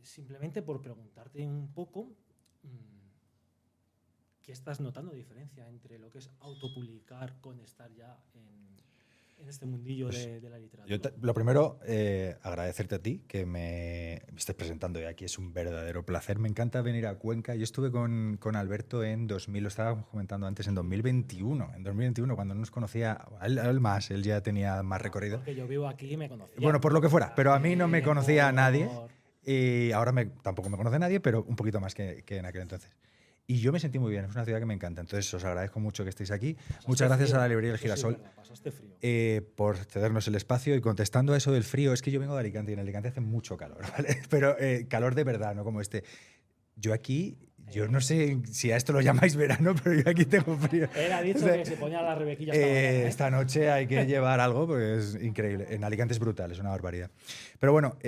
simplemente por preguntarte un poco qué estás notando de diferencia entre lo que es autopublicar con estar ya en este mundillo Pues de la literatura. lo primero, agradecerte a ti que me estés presentando hoy aquí. Es un verdadero placer. Me encanta venir a Cuenca. Yo estuve con Alberto en 2000, lo estábamos comentando antes, en 2021. En 2021, cuando no nos conocía, él más, él ya tenía más recorrido. Porque yo vivo aquí y me conocía. Bueno, por lo que fuera, pero a mí no me conocía nadie. Por... Y ahora tampoco me conoce nadie, pero un poquito más que en aquel entonces. Y yo me sentí muy bien, es una ciudad que me encanta. Entonces os agradezco mucho que estéis aquí. Muchas gracias a la librería El Girasol por cedernos el espacio. Y contestando a eso del frío, es que yo vengo de Alicante y en Alicante hace mucho calor, ¿vale? Pero calor de verdad, no como este. Yo aquí, yo no sé si a esto lo llamáis verano, pero yo aquí tengo frío. Él ha dicho que se ponía la rebequilla esta noche hay que llevar algo porque es increíble. En Alicante es brutal, es una barbaridad. Pero bueno,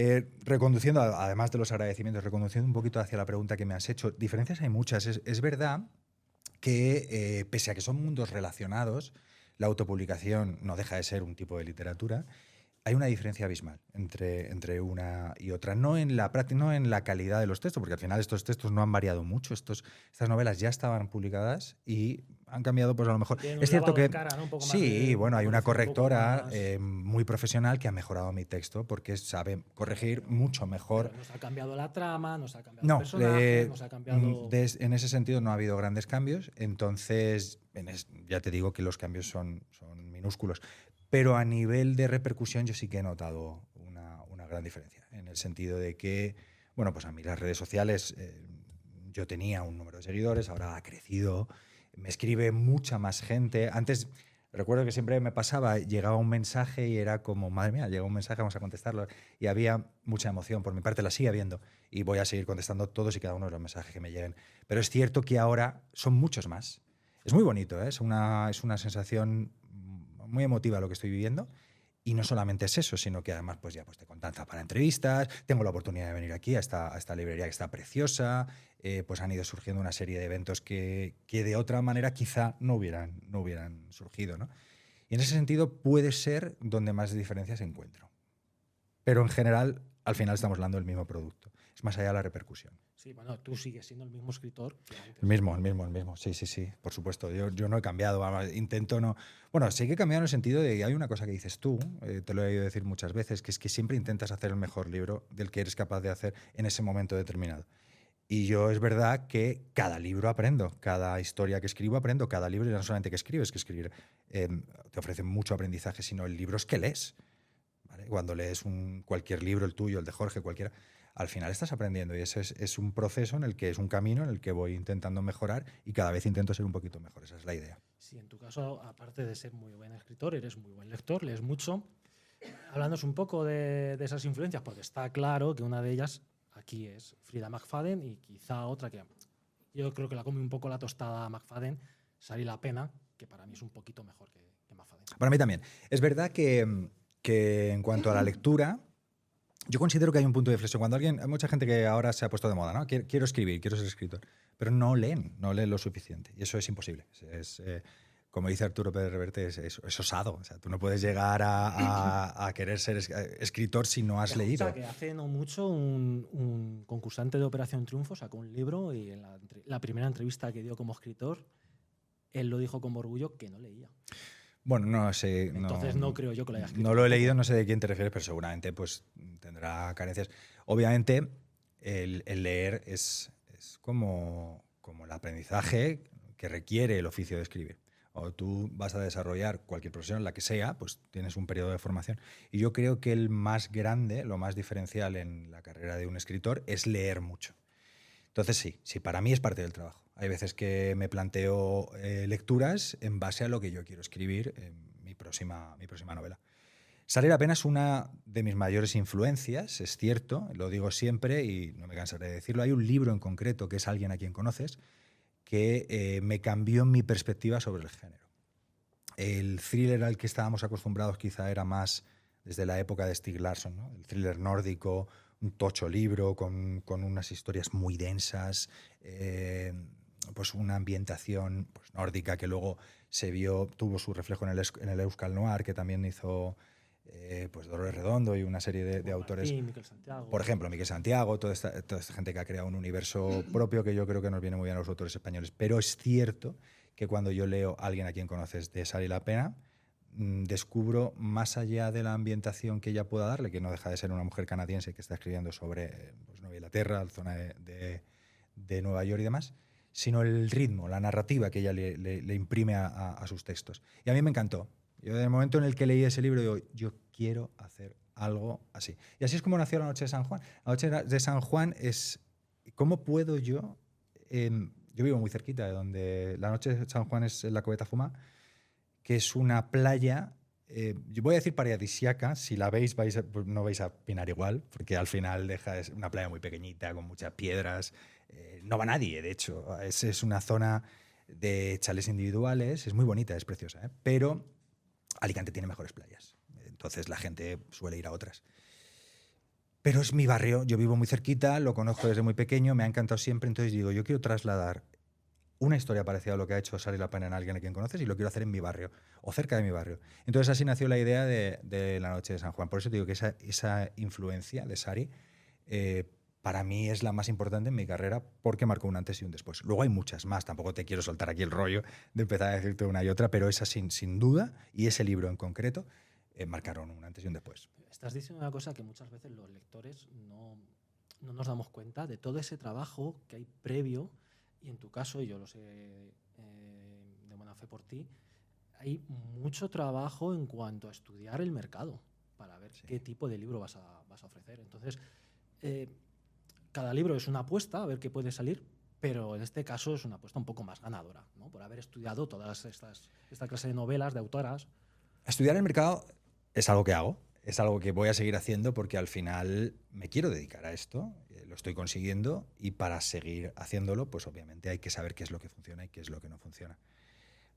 reconduciendo, además de los agradecimientos, reconduciendo un poquito hacia la pregunta que me has hecho, diferencias hay muchas. Es verdad que pese a que son mundos relacionados, la autopublicación no deja de ser un tipo de literatura. Hay una diferencia abismal entre una y otra. No en la calidad de los textos, porque al final estos textos no han variado mucho. Estas novelas ya estaban publicadas y han cambiado, pues a lo mejor. Es cierto que cara, ¿no? Un poco sí, bueno, hay una correctora más... muy profesional que ha mejorado mi texto porque sabe corregir mucho mejor. Pero nos ha cambiado la trama, nos ha cambiado el personaje, nos ha cambiado... En ese sentido no ha habido grandes cambios. Entonces, ya te digo que los cambios son minúsculos. Pero a nivel de repercusión yo sí que he notado una gran diferencia, en el sentido de que, bueno, pues a mí las redes sociales, yo tenía un número de seguidores, ahora ha crecido, me escribe mucha más gente. Antes, recuerdo que siempre me pasaba, llegaba un mensaje y era como, madre mía, llega un mensaje, vamos a contestarlo. Y había mucha emoción, por mi parte la sigue habiendo, y voy a seguir contestando todos y cada uno de los mensajes que me lleguen. Pero es cierto que ahora son muchos más. Es muy bonito, ¿eh? Es una sensación muy emotiva lo que estoy viviendo. Y no solamente es eso, sino que además pues ya pues te contactan para entrevistas, tengo la oportunidad de venir aquí a esta librería que está preciosa, pues han ido surgiendo una serie de eventos que de otra manera quizá no hubieran surgido, ¿no? Y en ese sentido puede ser donde más diferencias encuentro. Pero en general, al final estamos hablando del mismo producto. Es más allá de la repercusión. Sí, bueno, tú sigues siendo el mismo escritor que antes. El mismo. Sí, por supuesto. Yo no he cambiado. Intento no... Bueno, sí que he cambiado en el sentido de que hay una cosa que dices tú, te lo he oído decir muchas veces, que es que siempre intentas hacer el mejor libro del que eres capaz de hacer en ese momento determinado. Y yo es verdad que cada libro aprendo, cada historia que escribo aprendo, cada libro, y no solamente que escribes, que escribir te ofrece mucho aprendizaje, sino el libro es que lees. ¿Vale? Cuando lees cualquier libro, el tuyo, el de Jorge, cualquiera, al final estás aprendiendo y ese es un proceso en el que es un camino en el que voy intentando mejorar y cada vez intento ser un poquito mejor. Esa es la idea. Sí, en tu caso, aparte de ser muy buen escritor, eres muy buen lector, lees mucho. Hablándonos un poco de esas influencias, porque está claro que una de ellas aquí es Frida McFadden y quizá otra que yo creo que la come un poco la tostada McFadden, Sari La Pena, que para mí es un poquito mejor que McFadden. Para mí también. Es verdad que en cuanto a la lectura, yo considero que hay un punto de inflexión. Hay mucha gente que ahora se ha puesto de moda, ¿no? Quiero escribir, quiero ser escritor, pero no leen lo suficiente y eso es imposible. Como dice Arturo Pérez Reverte, es osado. O sea, tú no puedes llegar a querer ser escritor si no has leído. O sea, que hace no mucho un concursante de Operación Triunfo sacó un libro y en la primera entrevista que dio como escritor, él lo dijo con orgullo que no leía. Bueno, no sé. Entonces no creo yo que lo haya escrito. No lo he leído, no sé de quién te refieres, pero seguramente pues tendrá carencias. Obviamente, el leer es como el aprendizaje que requiere el oficio de escribir. O tú vas a desarrollar cualquier profesión, la que sea, pues tienes un periodo de formación. Y yo creo que el más grande, lo más diferencial en la carrera de un escritor es leer mucho. Entonces sí, para mí es parte del trabajo. Hay veces que me planteo lecturas en base a lo que yo quiero escribir en mi próxima novela. Sari La Pena es una de mis mayores influencias, es cierto, lo digo siempre y no me cansaré de decirlo. Hay un libro en concreto que es Alguien a quien conoces que me cambió mi perspectiva sobre el género. El thriller al que estábamos acostumbrados quizá era más desde la época de Stieg Larsson, ¿no? El thriller nórdico, un tocho libro con unas historias muy densas, pues una ambientación pues, nórdica que luego tuvo su reflejo en el Euskal Noir, que también hizo pues Dolores Redondo y una serie de autores. Martín, Miquel Santiago. Por ejemplo, Miguel Santiago, toda esta gente que ha creado un universo propio que yo creo que nos viene muy bien a los autores españoles. Pero es cierto que cuando yo leo a alguien a quien conoces de Sari La Pena, descubro, más allá de la ambientación que ella pueda darle, que no deja de ser una mujer canadiense que está escribiendo sobre pues, Nueva Inglaterra, la zona de Nueva York y demás, sino el ritmo, la narrativa que ella le imprime a sus textos. Y a mí me encantó. Yo, en el momento en el que leí ese libro, digo, yo quiero hacer algo así. Y así es como nació La Noche de San Juan. La Noche de San Juan es, ¿cómo puedo yo? Yo vivo muy cerquita de donde La Noche de San Juan es en la Cubeta Fumá, que es una playa, yo voy a decir paradisíaca, si la veis pues no vais a opinar igual, porque al final es una playa muy pequeñita, con muchas piedras, no va nadie, de hecho, es una zona de chalés individuales, es muy bonita, es preciosa, pero Alicante tiene mejores playas, entonces la gente suele ir a otras. Pero es mi barrio, yo vivo muy cerquita, lo conozco desde muy pequeño, me ha encantado siempre, entonces digo, yo quiero trasladar una historia parecida a lo que ha hecho Sari La Pena en Alguien a quien conoces y lo quiero hacer en mi barrio o cerca de mi barrio. Entonces así nació la idea de La Noche de San Juan. Por eso te digo que esa influencia de Sari para mí es la más importante en mi carrera porque marcó un antes y un después. Luego hay muchas más, tampoco te quiero soltar aquí el rollo de empezar a decirte una y otra, pero esa sin duda y ese libro en concreto marcaron un antes y un después. Estás diciendo una cosa que muchas veces los lectores no nos damos cuenta de todo ese trabajo que hay previo. Y en tu caso, y yo lo sé de buena fe por ti, hay mucho trabajo en cuanto a estudiar el mercado para ver qué tipo de libro vas a ofrecer. Entonces, cada libro es una apuesta, a ver qué puede salir, pero en este caso es una apuesta un poco más ganadora, ¿no? Por haber estudiado todas esta clase de novelas, de autoras. Estudiar el mercado es algo que hago, es algo que voy a seguir haciendo porque al final me quiero dedicar a esto, lo estoy consiguiendo y para seguir haciéndolo, pues obviamente hay que saber qué es lo que funciona y qué es lo que no funciona.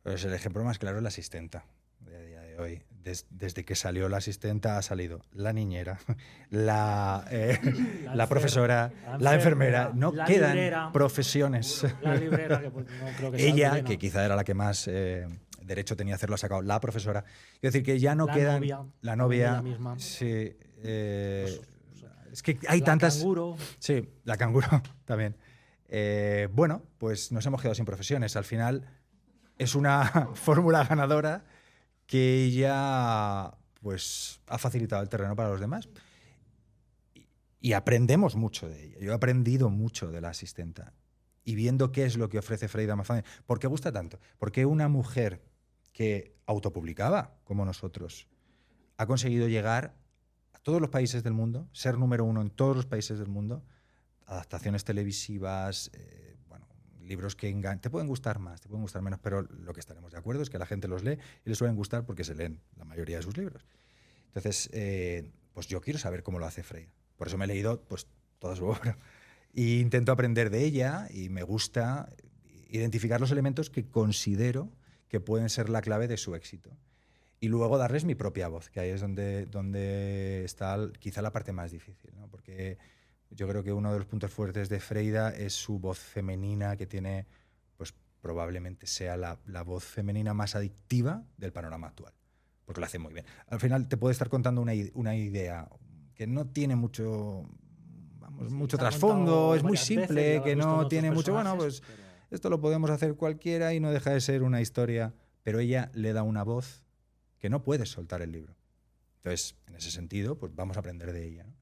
Pues el ejemplo más claro es la asistenta de día de hoy. Desde que salió la asistenta ha salido la niñera, la profesora, la enfermera. No quedan librera, profesiones. La librera, que pues, no creo que sea ella, buena. que quizá era la que más derecho tenía a hacerlo, ha sacado la profesora. Es decir, que ya no quedan... La novia. Ella misma. Sí. Es que hay tantas... La canguro. Sí, la canguro también. Bueno, pues nos hemos quedado sin profesiones. Al final es una fórmula ganadora que ella pues, ha facilitado el terreno para los demás. Y aprendemos mucho de ella. Yo he aprendido mucho de la asistenta. Y viendo qué es lo que ofrece Freida McFadden. ¿Por qué gusta tanto? Porque una mujer que autopublicaba, como nosotros, ha conseguido llegar a todos los países del mundo, ser número uno en todos los países del mundo, adaptaciones televisivas, libros que te pueden gustar más, te pueden gustar menos, pero lo que estaremos de acuerdo es que la gente los lee y les suelen gustar porque se leen la mayoría de sus libros. Entonces, pues yo quiero saber cómo lo hace Freida. Por eso me he leído pues, toda su obra. E intento aprender de ella y me gusta identificar los elementos que considero que pueden ser la clave de su éxito. Y luego darles mi propia voz, que ahí es donde está quizá la parte más difícil, ¿no? Porque yo creo que uno de los puntos fuertes de Freida es su voz femenina, que tiene, pues probablemente sea la voz femenina más adictiva del panorama actual, porque lo hace muy bien. Al final te puede estar contando una idea que no tiene mucho trasfondo, es muy simple, que no tiene mucho... Bueno, pues esto lo podemos hacer cualquiera y no deja de ser una historia, pero ella le da una voz que no puedes soltar el libro. Entonces, en ese sentido, pues vamos a aprender de ella, ¿no?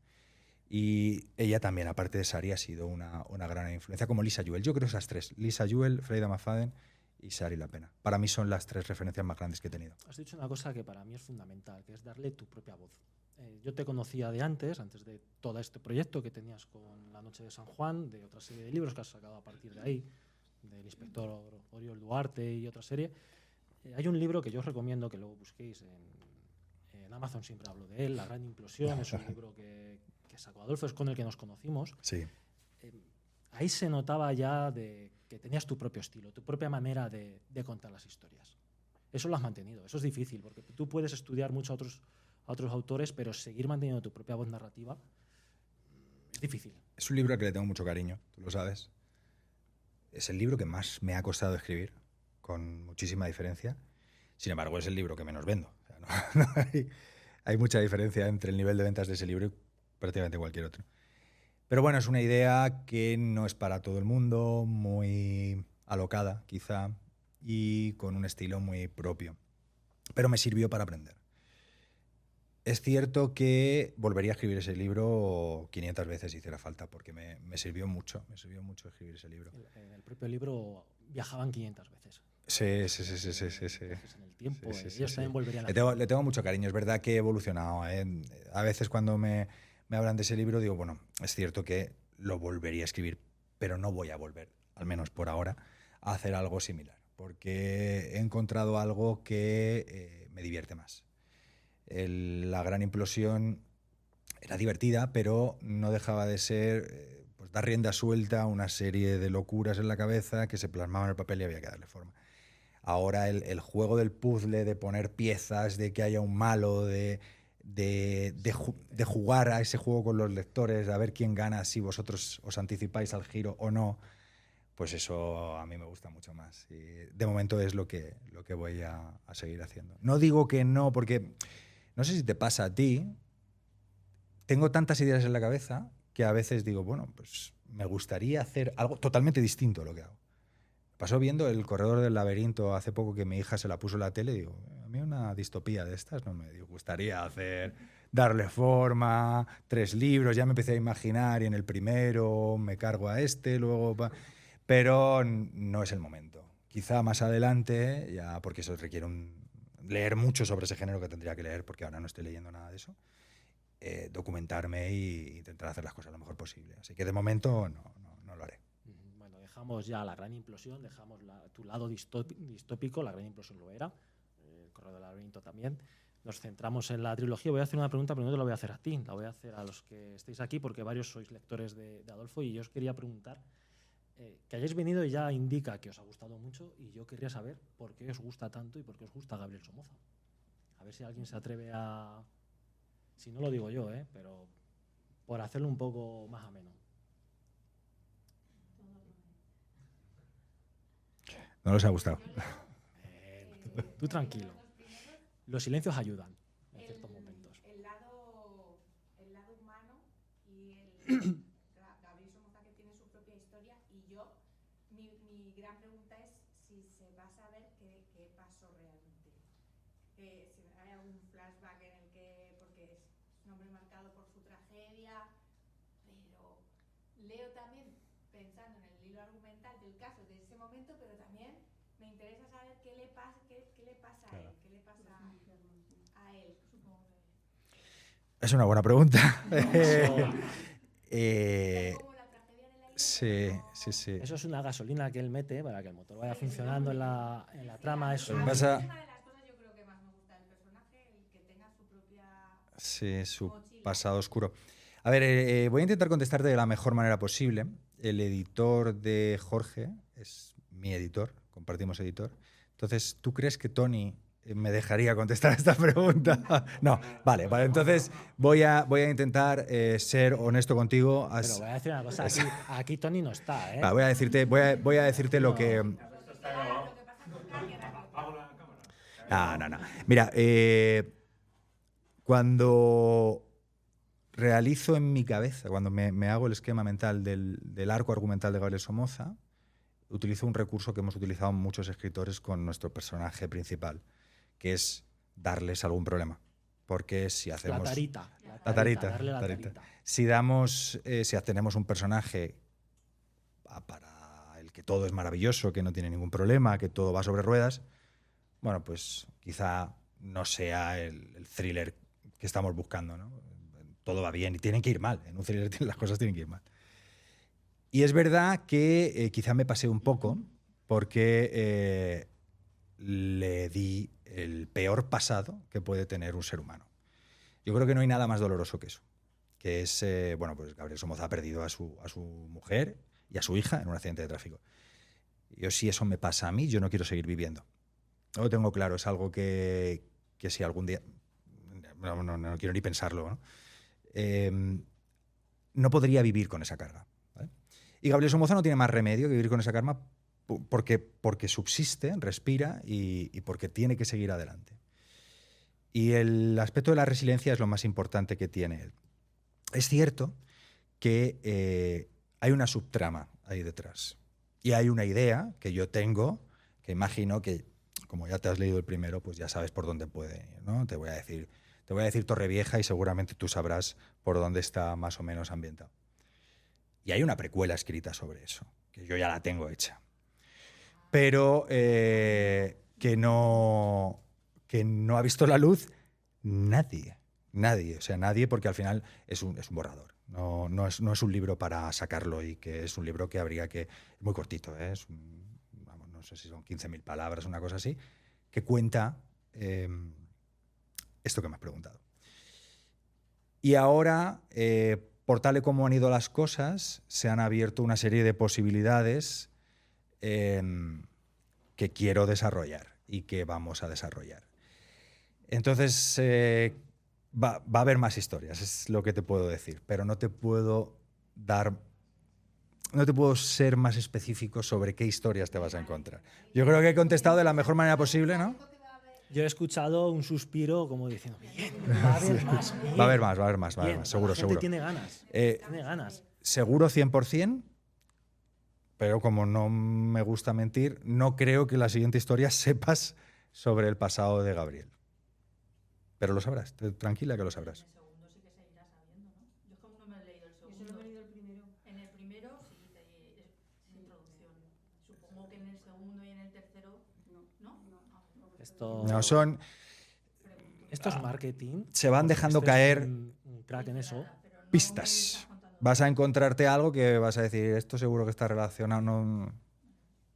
Y ella también, aparte de Sari, ha sido una gran influencia, como Lisa Jewell. Yo creo esas tres, Lisa Jewell, Freida McFadden y Sari La Pena. Para mí son las tres referencias más grandes que he tenido. Has dicho una cosa que para mí es fundamental, que es darle tu propia voz. Yo te conocía de antes de todo este proyecto que tenías con La Noche de San Juan, de otra serie de libros que has sacado a partir de ahí, del inspector Oriol Duarte y otra serie. Hay un libro que yo os recomiendo que luego busquéis en Amazon, siempre hablo de él, La Gran Implosión. Es un libro que sacó Adolfo, es con el que nos conocimos. Sí. Ahí se notaba ya que tenías tu propio estilo, tu propia manera de contar las historias. Eso lo has mantenido. Eso es difícil, porque tú puedes estudiar mucho a otros autores, pero seguir manteniendo tu propia voz narrativa es difícil. Es un libro al que le tengo mucho cariño, tú lo sabes. Es el libro que más me ha costado escribir, con muchísima diferencia. Sin embargo, es el libro que menos vendo. O sea, hay mucha diferencia entre el nivel de ventas de ese libro y prácticamente cualquier otro. Pero bueno, es una idea que no es para todo el mundo, muy alocada quizá, y con un estilo muy propio. Pero me sirvió para aprender. Es cierto que volvería a escribir ese libro 500 veces si hiciera falta, porque me sirvió mucho escribir ese libro. En el propio libro viajaban 500 veces. Sí. En el tiempo, ellos también volverían a le tengo mucho cariño, es verdad que he evolucionado. A veces cuando me hablan de ese libro digo, bueno, es cierto que lo volvería a escribir, pero no voy a volver, al menos por ahora, a hacer algo similar, porque he encontrado algo que me divierte más. La gran implosión era divertida, pero no dejaba de ser pues dar rienda suelta a una serie de locuras en la cabeza que se plasmaban en el papel y había que darle forma. Ahora el juego del puzzle, de poner piezas, de que haya un malo, de jugar a ese juego con los lectores, a ver quién gana, si vosotros os anticipáis al giro o no, pues eso a mí me gusta mucho más. Y de momento es lo que voy a seguir haciendo. No digo que no, porque no sé si te pasa a ti, tengo tantas ideas en la cabeza que a veces digo, bueno, pues me gustaría hacer algo totalmente distinto a lo que hago. Me pasó viendo El corredor del laberinto hace poco, que mi hija se la puso en la tele, y digo, a mí una distopía de estas no me gustaría hacer, darle forma, 3 libros, ya me empecé a imaginar y en el primero me cargo a este, luego... Pero no es el momento. Quizá más adelante, ya, porque eso requiere leer mucho sobre ese género que tendría que leer, porque ahora no estoy leyendo nada de eso, documentarme e intentar hacer las cosas lo mejor posible. Así que de momento no lo haré. Bueno, dejamos ya la gran implosión, dejamos tu lado distópico, la gran implosión lo era, el corredor del laberinto también. Nos centramos en la trilogía. Voy a hacer una pregunta, pero no te la voy a hacer a ti, la voy a hacer a los que estéis aquí, porque varios sois lectores de Adolfo, y yo os quería preguntar, que hayáis venido ya indica que os ha gustado mucho, y yo querría saber por qué os gusta tanto y por qué os gusta Gabriel Somoza. A ver si alguien se atreve a... Si no lo digo yo, pero por hacerlo un poco más ameno. No les ha gustado. Tú tranquilo. Los silencios ayudan en ciertos momentos. El lado humano y el Gabriel Somoza, que tiene su propia historia, y mi gran pregunta es si se va a saber qué pasó realmente. Si hay algún flashback en el que, porque es un hombre marcado por su tragedia, pero leo también pensando en el hilo argumental del caso de ese momento, pero también me interesa saber qué le pasa a él, qué le pasa a él. Es una buena pregunta. Sí. Eso es una gasolina que él mete para que el motor vaya funcionando en la trama. Es una de las cosas yo creo que más me gusta del personaje, el que tenga su propia... Sí, su pasado oscuro. A ver, voy a intentar contestarte de la mejor manera posible. El editor de Jorge es mi editor, compartimos editor. Entonces, ¿tú crees que Tony me dejaría contestar esta pregunta? No, vale, entonces voy a intentar ser honesto contigo. Pero voy a decir una cosa, aquí Tony no está, ¿eh? Voy a decirte lo que... No. Mira, cuando realizo en mi cabeza, cuando me hago el esquema mental del arco argumental de Gabriel Somoza, utilizo un recurso que hemos utilizado muchos escritores con nuestro personaje principal, que es darles algún problema. Porque si hacemos... La tarita. Si tenemos un personaje para el que todo es maravilloso, que no tiene ningún problema, que todo va sobre ruedas, bueno, pues quizá no sea el thriller que estamos buscando, ¿no? Todo va bien y tienen que ir mal. En un thriller las cosas tienen que ir mal. Y es verdad que quizá me pasé un poco porque le di el peor pasado que puede tener un ser humano. Yo creo que no hay nada más doloroso que eso. Que es, pues Gabriel Somoza ha perdido a su mujer y a su hija en un accidente de tráfico. Yo, si eso me pasa a mí, yo no quiero seguir viviendo. No lo tengo claro, es algo que si algún día... No quiero ni pensarlo, ¿no? No podría vivir con esa carga, ¿vale? Y Gabriel Somoza no tiene más remedio que vivir con esa karma porque subsiste, respira y porque tiene que seguir adelante. Y el aspecto de la resiliencia es lo más importante que tiene él. Es cierto que hay una subtrama ahí detrás. Y hay una idea que yo tengo, que imagino que, como ya te has leído el primero, pues ya sabes por dónde puede ir, ¿no? Te voy a decir Torrevieja y seguramente tú sabrás por dónde está más o menos ambientado. Y hay una precuela escrita sobre eso, que yo ya la tengo hecha. Pero que no ha visto la luz nadie. Nadie, o sea, nadie, porque al final es un borrador. No es un libro para sacarlo y que es un libro que habría que... Es muy cortito, ¿eh? Vamos, no sé si son 15.000 palabras, una cosa así, que cuenta esto que me has preguntado. Y ahora, por tal y como han ido las cosas, se han abierto una serie de posibilidades que quiero desarrollar y que vamos a desarrollar. Entonces, va a haber más historias, es lo que te puedo decir, pero no te puedo ser más específico sobre qué historias te vas a encontrar. Yo creo que he contestado de la mejor manera posible, ¿no? Yo he escuchado un suspiro como diciendo, bien, va a haber más. Bien, Va a haber más, bien, seguro, la gente seguro. tiene ganas, tiene ganas. Seguro 100%, pero como no me gusta mentir, no creo que la siguiente historia sepas sobre el pasado de Gabriel. Pero lo sabrás, tranquila que lo sabrás. En el segundo sí que seguirás sabiendo, ¿no? Yo es como no me he leído el segundo. Yo solo he leído el primero. En el primero sí es introducción. Supongo que en el segundo y en el tercero no. Esto, No, son... esto es marketing. Se van dejando Este es caer un crack en eso. Pero no pistas. me estás contando. Vas a encontrarte algo que vas a decir, esto seguro que está relacionado. No,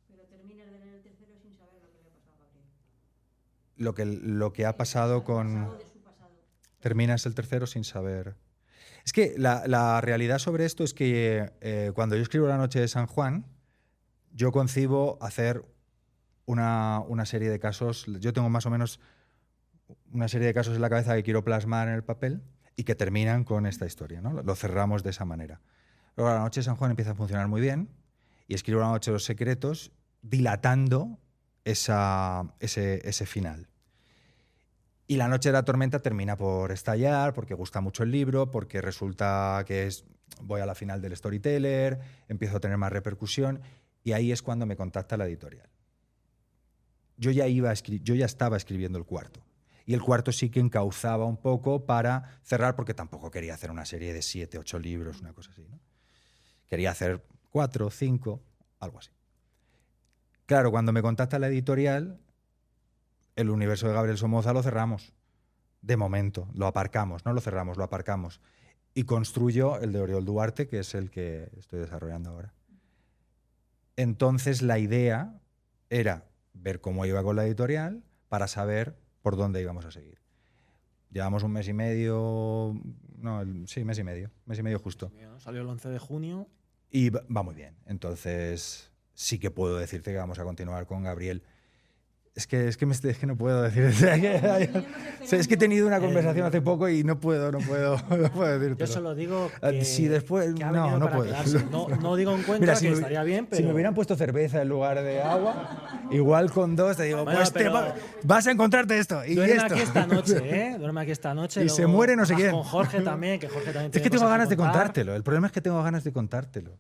Pero terminas de leer el tercero sin saber lo que le ha pasado a Gabriel. lo que ha pasado con... Pasado de su pasado. Terminas el tercero sin saber. Es que la realidad sobre esto es que cuando yo escribo La noche de San Juan, yo concibo hacer una serie de casos. Yo tengo más o menos una serie de casos en la cabeza que quiero plasmar en el papel y que terminan con esta historia, ¿no? Lo cerramos de esa manera. Luego La noche de San Juan empieza a funcionar muy bien y escribo La noche de los secretos dilatando ese final. Y La noche de la tormenta termina por estallar, porque gusta mucho el libro, porque resulta que voy a la final del storyteller, empiezo a tener más repercusión, y ahí es cuando me contacta la editorial. Yo ya estaba escribiendo el cuarto. Y el cuarto sí que encauzaba un poco para cerrar, porque tampoco quería hacer una serie de 7, 8 libros, una cosa así, ¿no? Quería hacer 4, 5, algo así. Claro, cuando me contacta la editorial, el universo de Gabriel Somoza lo cerramos. De momento, lo aparcamos, no lo cerramos, lo aparcamos. Y construyo el de Oriol Duarte, que es el que estoy desarrollando ahora. Entonces, la idea era ver cómo iba con la editorial para saber por dónde íbamos a seguir. Llevamos un mes y medio, mes y medio justo. Salió el 11 de junio. Y va muy bien. Entonces, sí que puedo decirte que vamos a continuar con Gabriel. Es que no puedo decir. Es que he tenido una conversación hace poco y no puedo decirte. Yo solo digo que, si después, que ha venido no para puedo. quedarse. No digo en cuenta Mira, que estaría bien, pero... Si me hubieran puesto cerveza en lugar de agua, igual con 2 te digo, Bueno, pues vas a encontrarte esto y duerme esto. aquí esta noche, ¿eh? Duerme aquí esta noche. Y luego se muere no sé hablas quién. Con Jorge también, que Jorge también Es tiene que tengo cosas ganas de contar. contártelo. El problema es que tengo ganas de contártelo.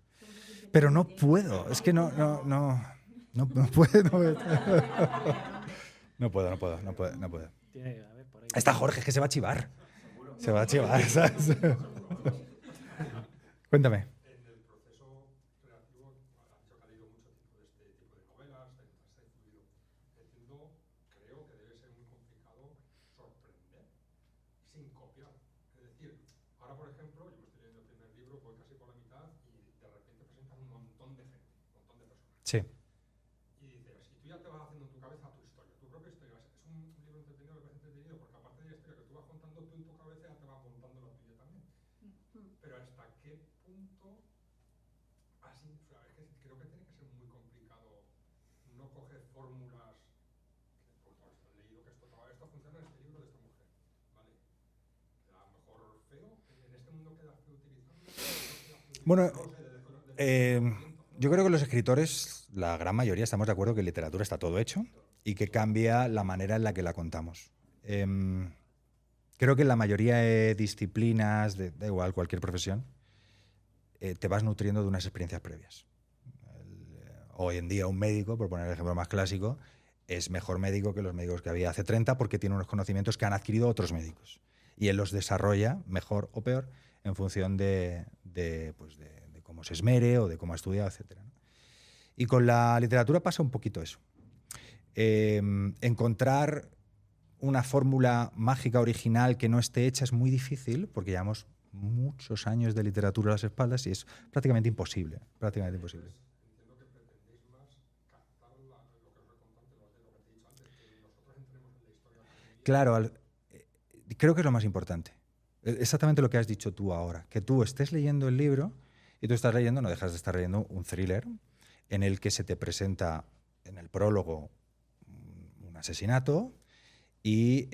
Pero no puedo. Es que no puedo. No puedo. Tiene, a ver, por ahí. Está Jorge, es que se va a chivar. Se va a chivar, ¿sabes? Cuéntame. En el proceso creativo, ha dicho que ha leído mucho de este tipo de novelas, está influido. Creo que debe ser muy complicado sorprender sin copiar. Es decir, ahora por ejemplo, yo me estoy leyendo el primer libro, voy casi por la mitad y de repente presentan un montón de gente, un montón de personas. Sí. Y dices, y tú ya te vas haciendo en tu cabeza tu historia, tu propia historia. Es un libro entretenido, me parece entretenido, porque aparte de la historia que tú vas contando, tú en tu cabeza ya te vas montando la tuya también. Pero hasta qué punto, así, o sea, es que creo que tiene que ser muy complicado no coger fórmulas, pues has leído que esto funciona en este libro de esta mujer, ¿vale? A lo mejor feo, en este mundo queda feo utilizando. Bueno, yo creo que los escritores, la gran mayoría, estamos de acuerdo que en literatura está todo hecho y que cambia la manera en la que la contamos. creo que en la mayoría de disciplinas, da igual, cualquier profesión, te vas nutriendo de unas experiencias previas. Hoy en día un médico, por poner el ejemplo más clásico, es mejor médico que los médicos que había hace 30 porque tiene unos conocimientos que han adquirido otros médicos. Y él los desarrolla, mejor o peor, en función de cómo se esmere o de cómo ha estudiado, etc. Y con la literatura pasa un poquito eso. Encontrar una fórmula mágica original que no esté hecha es muy difícil porque llevamos muchos años de literatura a las espaldas y es prácticamente imposible. Prácticamente imposible. Entiendo que pretendéis más captar lo que os he contado, lo que te he dicho antes, que nosotros entremos en la historia. Claro, creo que es lo más importante. Exactamente lo que has dicho tú ahora. Que tú estés leyendo el libro y tú estás leyendo, no dejas de estar leyendo un thriller en el que se te presenta en el prólogo un asesinato y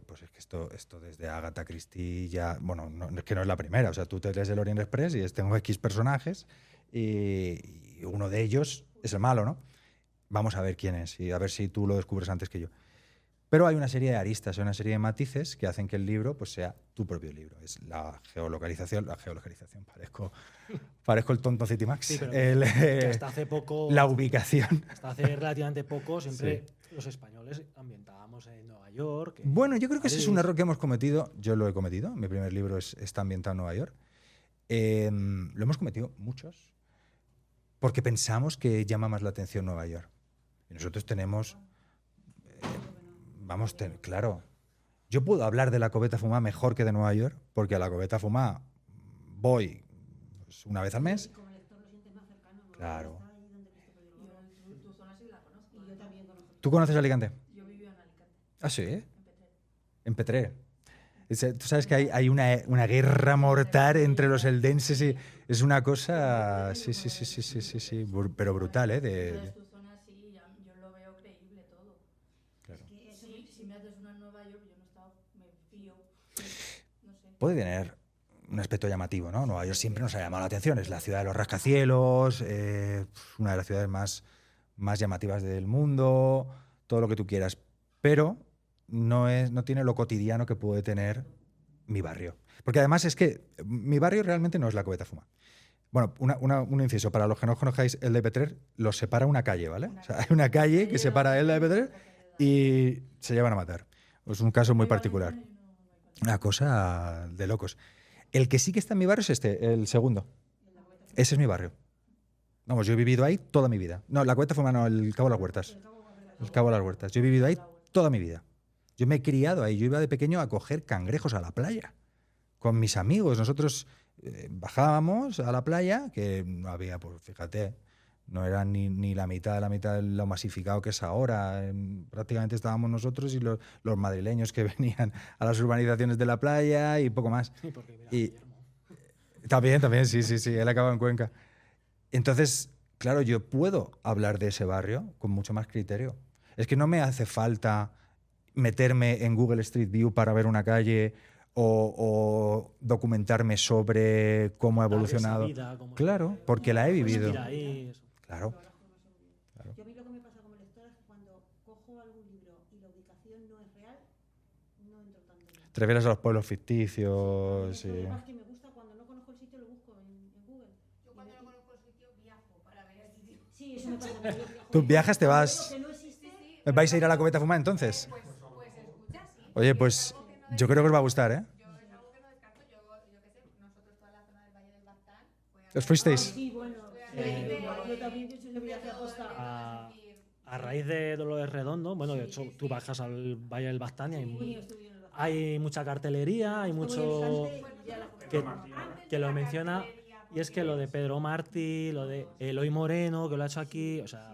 pues es que esto desde Agatha Christie ya, bueno, es que no es la primera, o sea, tú te lees el Orient Express y tengo X personajes y uno de ellos es el malo, ¿no? Vamos a ver quién es y a ver si tú lo descubres antes que yo. Pero hay una serie de aristas, una serie de matices que hacen que el libro pues, sea tu propio libro. Es la geolocalización, parezco el tonto Citimax. Sí, pero que hasta hace poco, la ubicación. hasta hace relativamente poco, siempre los españoles ambientábamos en Nueva York. Bueno, yo creo que ese es un error que hemos cometido. Yo lo he cometido. Mi primer libro está ambientado en Nueva York. Lo hemos cometido muchos porque pensamos que llama más la atención Nueva York. Y nosotros tenemos... claro, yo puedo hablar de la Coveta Fumá mejor que de Nueva York, porque a la Coveta Fumá voy pues, una vez al mes. Como lector lo sientes más cercano. Claro. Está ahí donde Cristo peligroso. Tu zona sí la conozco. Y yo también conozco. ¿Tú conoces Alicante? Yo viví en Alicante, Ah, sí, en Petrer. en Petrer. Tú sabes que hay una guerra mortal entre los eldenses y es una cosa, sí, pero brutal, ¿eh? Entonces tu zona sí, yo lo veo creíble todo. Claro. Si me haces una en Nueva York, yo no he estado, me fío, no sé. Puede tener un aspecto llamativo, ¿no? Nueva York siempre nos ha llamado la atención, es la ciudad de los rascacielos, una de las ciudades más llamativas del mundo, todo lo que tú quieras, pero no tiene lo cotidiano que puede tener mi barrio. Porque además es que mi barrio realmente no es la Coveta Fumá. Bueno, un inciso, para los que no conozcáis el de Petrer, los separa una calle, ¿vale? O sea, hay una calle que separa el de Petrer y se llevan a matar. Es un caso muy particular. Una cosa de locos. El que sí que está en mi barrio es el segundo. Ese es mi barrio. Vamos, yo he vivido ahí toda mi vida. No, la Coveta Fumá no, el Cabo de las Huertas. El Cabo de las Huertas. Yo he vivido ahí toda mi vida. Yo me he criado ahí. Yo iba de pequeño a coger cangrejos a la playa con mis amigos. Nosotros bajábamos a la playa, que no había, pues fíjate, no era ni la mitad de lo masificado que es ahora. Prácticamente estábamos nosotros y los madrileños que venían a las urbanizaciones de la playa y poco más. Sí, porque mira, Y Guillermo. también, sí, él acaba en Cuenca. Entonces, claro, yo puedo hablar de ese barrio con mucho más criterio. Es que no me hace falta meterme en Google Street View para ver una calle o documentarme sobre cómo ha evolucionado. Claro, porque la he vivido. Claro. Yo a mí lo que me pasa como lectora es que cuando cojo algún libro y la ubicación no es real, no entro tanto. Te refieres a los pueblos ficticios. Sí. Además que me gusta cuando no conozco el sitio lo busco en Google. Yo cuando no conozco el sitio viajo para ver el sitio. Sí, eso me pasa. Tú viajas, te vas. Que no existe. ¿Vais a ir a la Coveta Fumá entonces? Pues escucha, sí. Oye, pues yo creo que os va a gustar, ¿eh? Yo es algo que no descarto. Yo qué sé, nosotros toda la zona del Valle del Baztán. ¿Os fuisteis? Sí, bueno. Yo también he hecho ese viaje a costa. A raíz de Dolores Redondo, bueno, de hecho, tú bajas al Valle del Baztán y Junio hay mucha cartelería, hay mucho que lo menciona, y es que lo de Pedro Martí, lo de Eloy Moreno, que lo ha hecho aquí, o sea,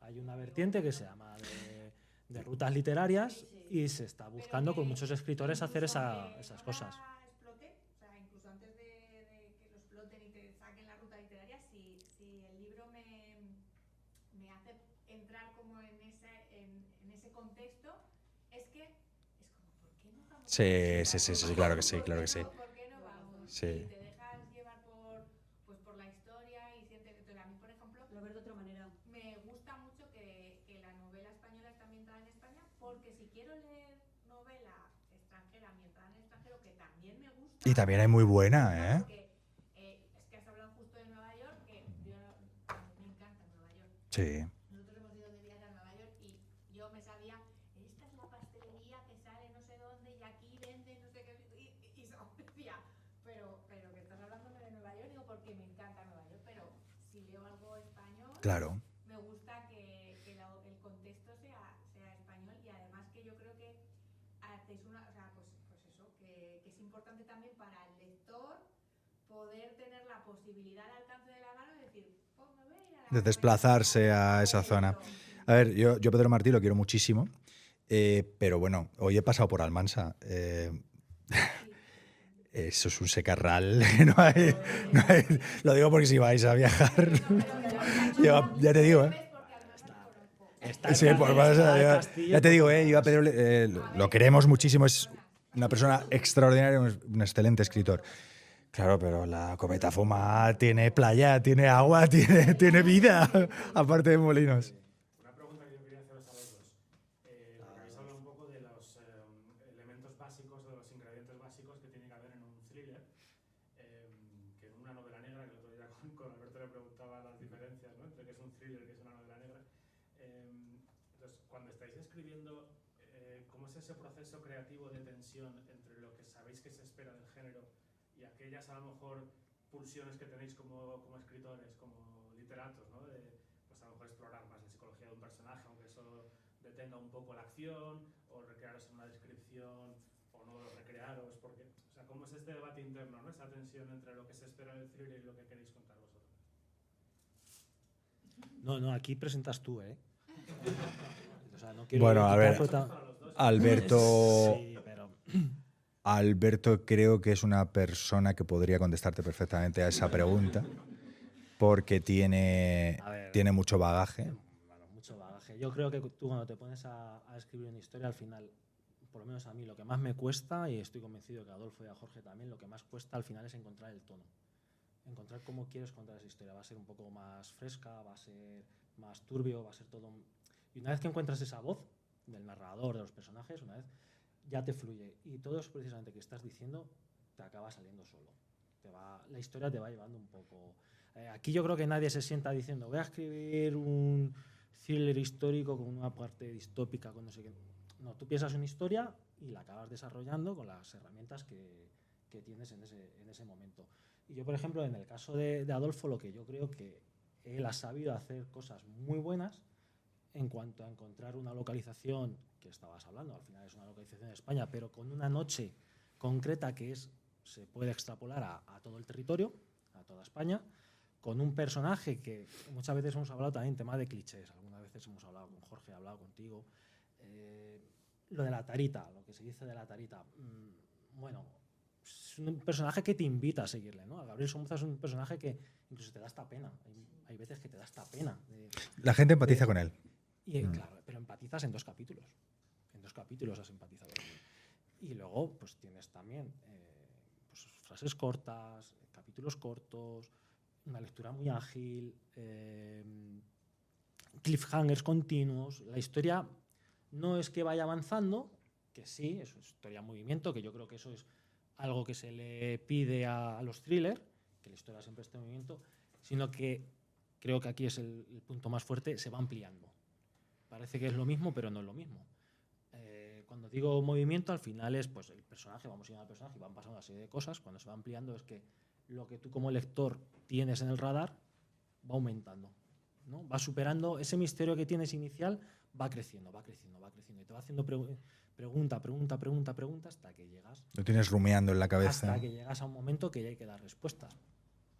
hay una vertiente que se llama de rutas literarias y se está buscando con muchos escritores hacer esas cosas. Explote, o sea, incluso antes de que lo exploten y te saquen la ruta literaria, si el libro me hace entrar como en ese contexto, es que es como, ¿por qué no vamos? Sí, claro que sí, claro que sí. ¿Por qué no vamos? Sí. Y te dejas llevar por la historia y sientes que a mí, por ejemplo, Lo ver de otra manera. me gusta mucho que la novela española está ambientada en España, porque si quiero leer novela extranjera mientras también me gusta. Y también hay muy buena, ¿eh? Porque, es que has hablado justo de Nueva York, que yo a mí me encanta Nueva York. Sí. Nosotros hemos ido de viaje a Nueva York y yo me sabía, esta es la pastelería que sale no sé dónde y aquí vende no sé qué. Y decía, pero que estás hablándome de Nueva York, digo, porque me encanta Nueva York, pero si leo algo español, Claro. me gusta que el contexto sea español y además que yo creo que hacéis una, o sea, pues eso, que es importante también para el lector poder tener la posibilidad al alcance de la mano de decir, pues me voy a ir a la De desplazarse a esa zona. A ver, yo Pedro Martí lo quiero muchísimo, pero bueno, hoy he pasado por Almansa. Eso es un secarral. No hay- lo digo porque si vais a viajar, ya te digo, ¿eh? Está Sí, pues, ya te digo, yo a Pedro lo queremos muchísimo, es una persona extraordinaria, un excelente escritor. Claro, pero la Cometa Fuma tiene playa, tiene agua, tiene vida, aparte de molinos. Una pregunta que yo quería haceros a los dos. Porque habéis hablado un poco de los elementos básicos, de los ingredientes básicos que tiene que haber en un thriller. Que en una novela negra, que el otro día con Alberto le preguntaba las diferencias, ¿no?, entre qué es un thriller y qué es una novela negra. Entonces, cuando estáis escribiendo, ¿cómo es ese proceso creativo de tensión entre lo que sabéis que se espera del género y aquellas, a lo mejor, pulsiones que tenéis como escritores, como literatos, ¿no? De, pues a lo mejor explorar más la psicología de un personaje, aunque eso detenga un poco la acción, o recrearos en una descripción, o no recrearos, porque, o sea, ¿cómo es este debate interno, ¿no? Esa tensión entre lo que se espera del thriller y lo que queréis contar vosotros? No, aquí presentas tú, ¿eh? O sea, no quiero Bueno, a ver, quitar Alberto, Sí, pero Alberto creo que es una persona que podría contestarte perfectamente a esa pregunta, porque tiene A ver. mucho bagaje. Bueno, mucho bagaje. Yo creo que tú cuando te pones a escribir una historia, al final, por lo menos a mí, lo que más me cuesta, y estoy convencido que a Adolfo y a Jorge también, lo que más cuesta al final es encontrar el tono. Encontrar cómo quieres contar esa historia. Va a ser un poco más fresca, va a ser más turbio, va a ser todo... Y una vez que encuentras esa voz del narrador, de los personajes, una vez ya te fluye. Y todo eso precisamente que estás diciendo te acaba saliendo solo. La historia te va llevando un poco... aquí yo creo que nadie se sienta diciendo voy a escribir un thriller histórico con una parte distópica, con no sé qué. No, tú piensas una historia y la acabas desarrollando con las herramientas que tienes en ese momento. Y yo, por ejemplo, en el caso de Adolfo, lo que yo creo que él ha sabido hacer cosas muy buenas en cuanto a encontrar una localización, que estabas hablando, al final es una localización de España, pero con una noche concreta que se puede extrapolar a todo el territorio, a toda España, con un personaje que muchas veces hemos hablado también tema de clichés, algunas veces hemos hablado con Jorge, he hablado contigo, lo de la tarita, lo que se dice de la tarita, bueno, es un personaje que te invita a seguirle, ¿no? Gabriel Somoza es un personaje que incluso te da hasta pena, hay veces que te da hasta pena. La gente empatiza con él. Y claro, pero empatizas en 2 capítulos. En 2 capítulos has empatizado con él. Y luego, pues tienes también pues, frases cortas, capítulos cortos, una lectura muy ágil, cliffhangers continuos. La historia no es que vaya avanzando, que sí, es una historia en movimiento, que yo creo que eso es algo que se le pide a los thrillers, que la historia siempre esté en movimiento, sino que creo que aquí es el punto más fuerte, se va ampliando. Parece que es lo mismo, pero no es lo mismo. Cuando digo movimiento, al final es pues el personaje, vamos siguiendo al personaje y van pasando una serie de cosas. Cuando se va ampliando es que lo que tú como lector tienes en el radar va aumentando, ¿no? Va superando ese misterio que tienes inicial, va creciendo y te va haciendo pregunta hasta que llegas. Lo tienes rumiando en la cabeza. Hasta que llegas a un momento que ya hay que dar respuestas.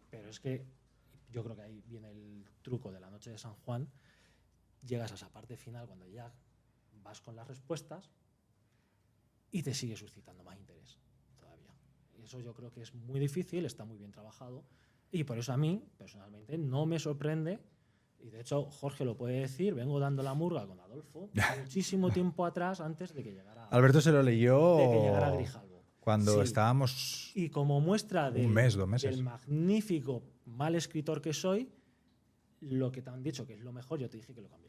Pero es que yo creo que ahí viene el truco de La Noche de San Juan. Llegas a esa parte final cuando ya vas con las respuestas y te sigue suscitando más interés todavía. Y eso yo creo que es muy difícil, está muy bien trabajado y por eso a mí, personalmente, no me sorprende, y de hecho Jorge lo puede decir, vengo dando la murga con Adolfo muchísimo tiempo atrás antes de que llegara, Alberto se lo leyó de que llegara Grijalbo. cuando Sí. estábamos... Y como muestra Un mes, 2 meses. del magnífico mal escritor que soy, lo que te han dicho que es lo mejor, yo te dije que lo cambiaras.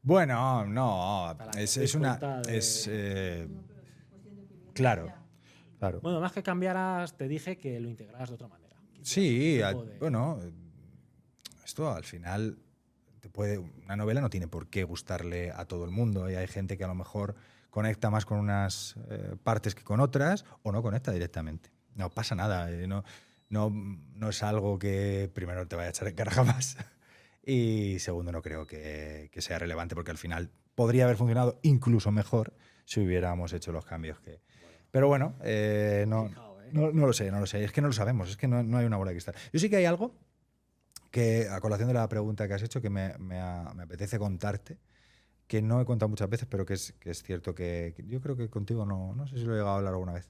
Bueno, no, Para es que una... cuenta de- Es, No, pero es cuestión de opinión. claro. Claro. Bueno, más que cambiaras, te dije que lo integraras de otra manera. Sí, Un tipo de- bueno, esto al final una novela no tiene por qué gustarle a todo el mundo y hay gente que a lo mejor conecta más con unas partes que con otras o no conecta directamente. No pasa nada, no es algo que primero te vaya a echar en cara jamás y segundo no creo que sea relevante porque al final podría haber funcionado incluso mejor si hubiéramos hecho los cambios que... Pero bueno, no, Fijao, ¿eh? no lo sé, es que no lo sabemos, es que no hay una bola de cristal. Yo sí que hay algo que, a colación de la pregunta que has hecho, que me apetece contarte, que no he contado muchas veces, pero que es cierto que yo creo que contigo no sé si lo he llegado a hablar alguna vez.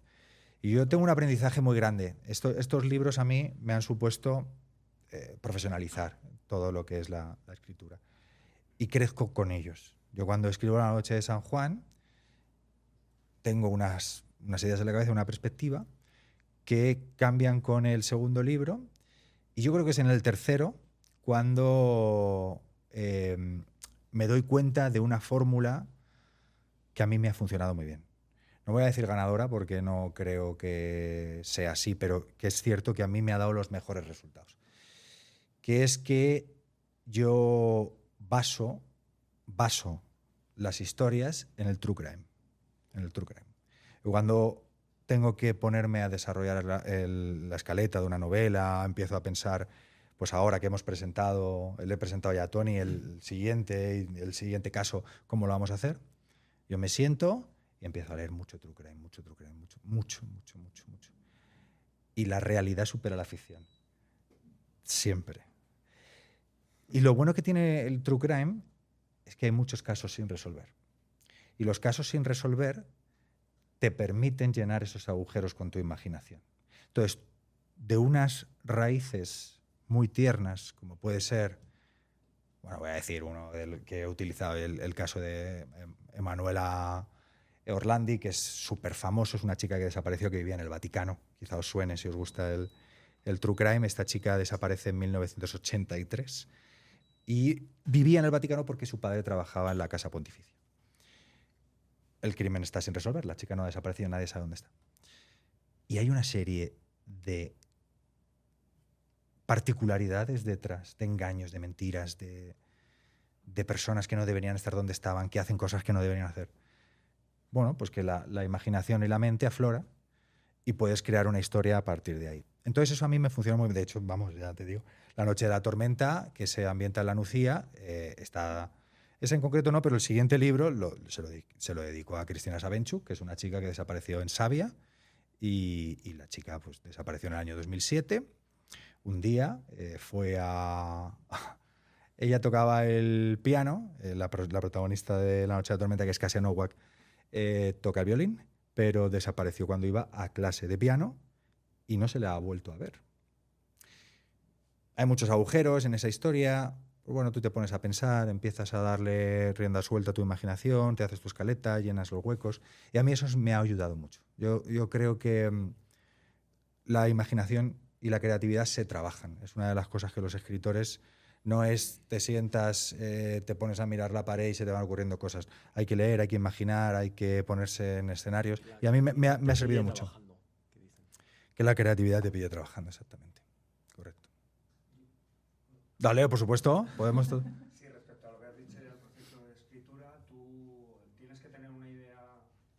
Y yo tengo un aprendizaje muy grande. Estos libros a mí me han supuesto profesionalizar todo lo que es la escritura. Y crezco con ellos. Yo cuando escribo La noche de San Juan, tengo unas ideas en la cabeza, una perspectiva, que cambian con el segundo libro. Y yo creo que es en el tercero cuando me doy cuenta de una fórmula que a mí me ha funcionado muy bien. No voy a decir ganadora porque no creo que sea así, pero que es cierto que a mí me ha dado los mejores resultados. Que es que yo baso las historias en el true crime. Cuando tengo que ponerme a desarrollar la escaleta de una novela, empiezo a pensar, pues ahora que le he presentado ya a Tony el siguiente caso, ¿cómo lo vamos a hacer? Yo me siento y empiezo a leer mucho true crime. Mucho. Y la realidad supera la ficción. Siempre. Y lo bueno que tiene el true crime es que hay muchos casos sin resolver. Y los casos sin resolver te permiten llenar esos agujeros con tu imaginación. Entonces, de unas raíces muy tiernas, como puede ser, bueno, voy a decir uno que he utilizado, el caso de Emanuela Orlandi, que es súper famoso, es una chica que desapareció, que vivía en el Vaticano. Quizá os suene si os gusta el true crime. Esta chica desaparece en 1983 y vivía en el Vaticano porque su padre trabajaba en la Casa Pontificia. El crimen está sin resolver, la chica no ha desaparecido, nadie sabe dónde está. Y hay una serie de particularidades detrás, de engaños, de mentiras, de personas que no deberían estar donde estaban, que hacen cosas que no deberían hacer. Bueno, pues que la imaginación y la mente aflora y puedes crear una historia a partir de ahí. Entonces eso a mí me funciona muy bien. De hecho, vamos, ya te digo, La noche de la tormenta, que se ambienta en la Nucía, esa en concreto no, pero el siguiente libro se lo dedico a Cristina Sabenchuk, que es una chica que desapareció en Savia y la chica pues desapareció en el año 2007. Un día ella tocaba el piano, la protagonista de La noche de la tormenta, que es Kasia Nowak, toca el violín, pero desapareció cuando iba a clase de piano y no se la ha vuelto a ver. Hay muchos agujeros en esa historia. Pues bueno, tú te pones a pensar, empiezas a darle rienda suelta a tu imaginación, te haces tu escaleta, llenas los huecos. Y a mí eso me ha ayudado mucho. Yo creo que la imaginación y la creatividad se trabajan. Es una de las cosas que los escritores no es te sientas, te pones a mirar la pared y se te van ocurriendo cosas. Hay que leer, hay que imaginar, hay que ponerse en escenarios. Y a mí me ha servido mucho. Que la creatividad te pille trabajando, exactamente. Correcto. Dale, por supuesto. Podemos todo. Sí, respecto a lo que has dicho del proceso de escritura, tú tienes que tener una idea,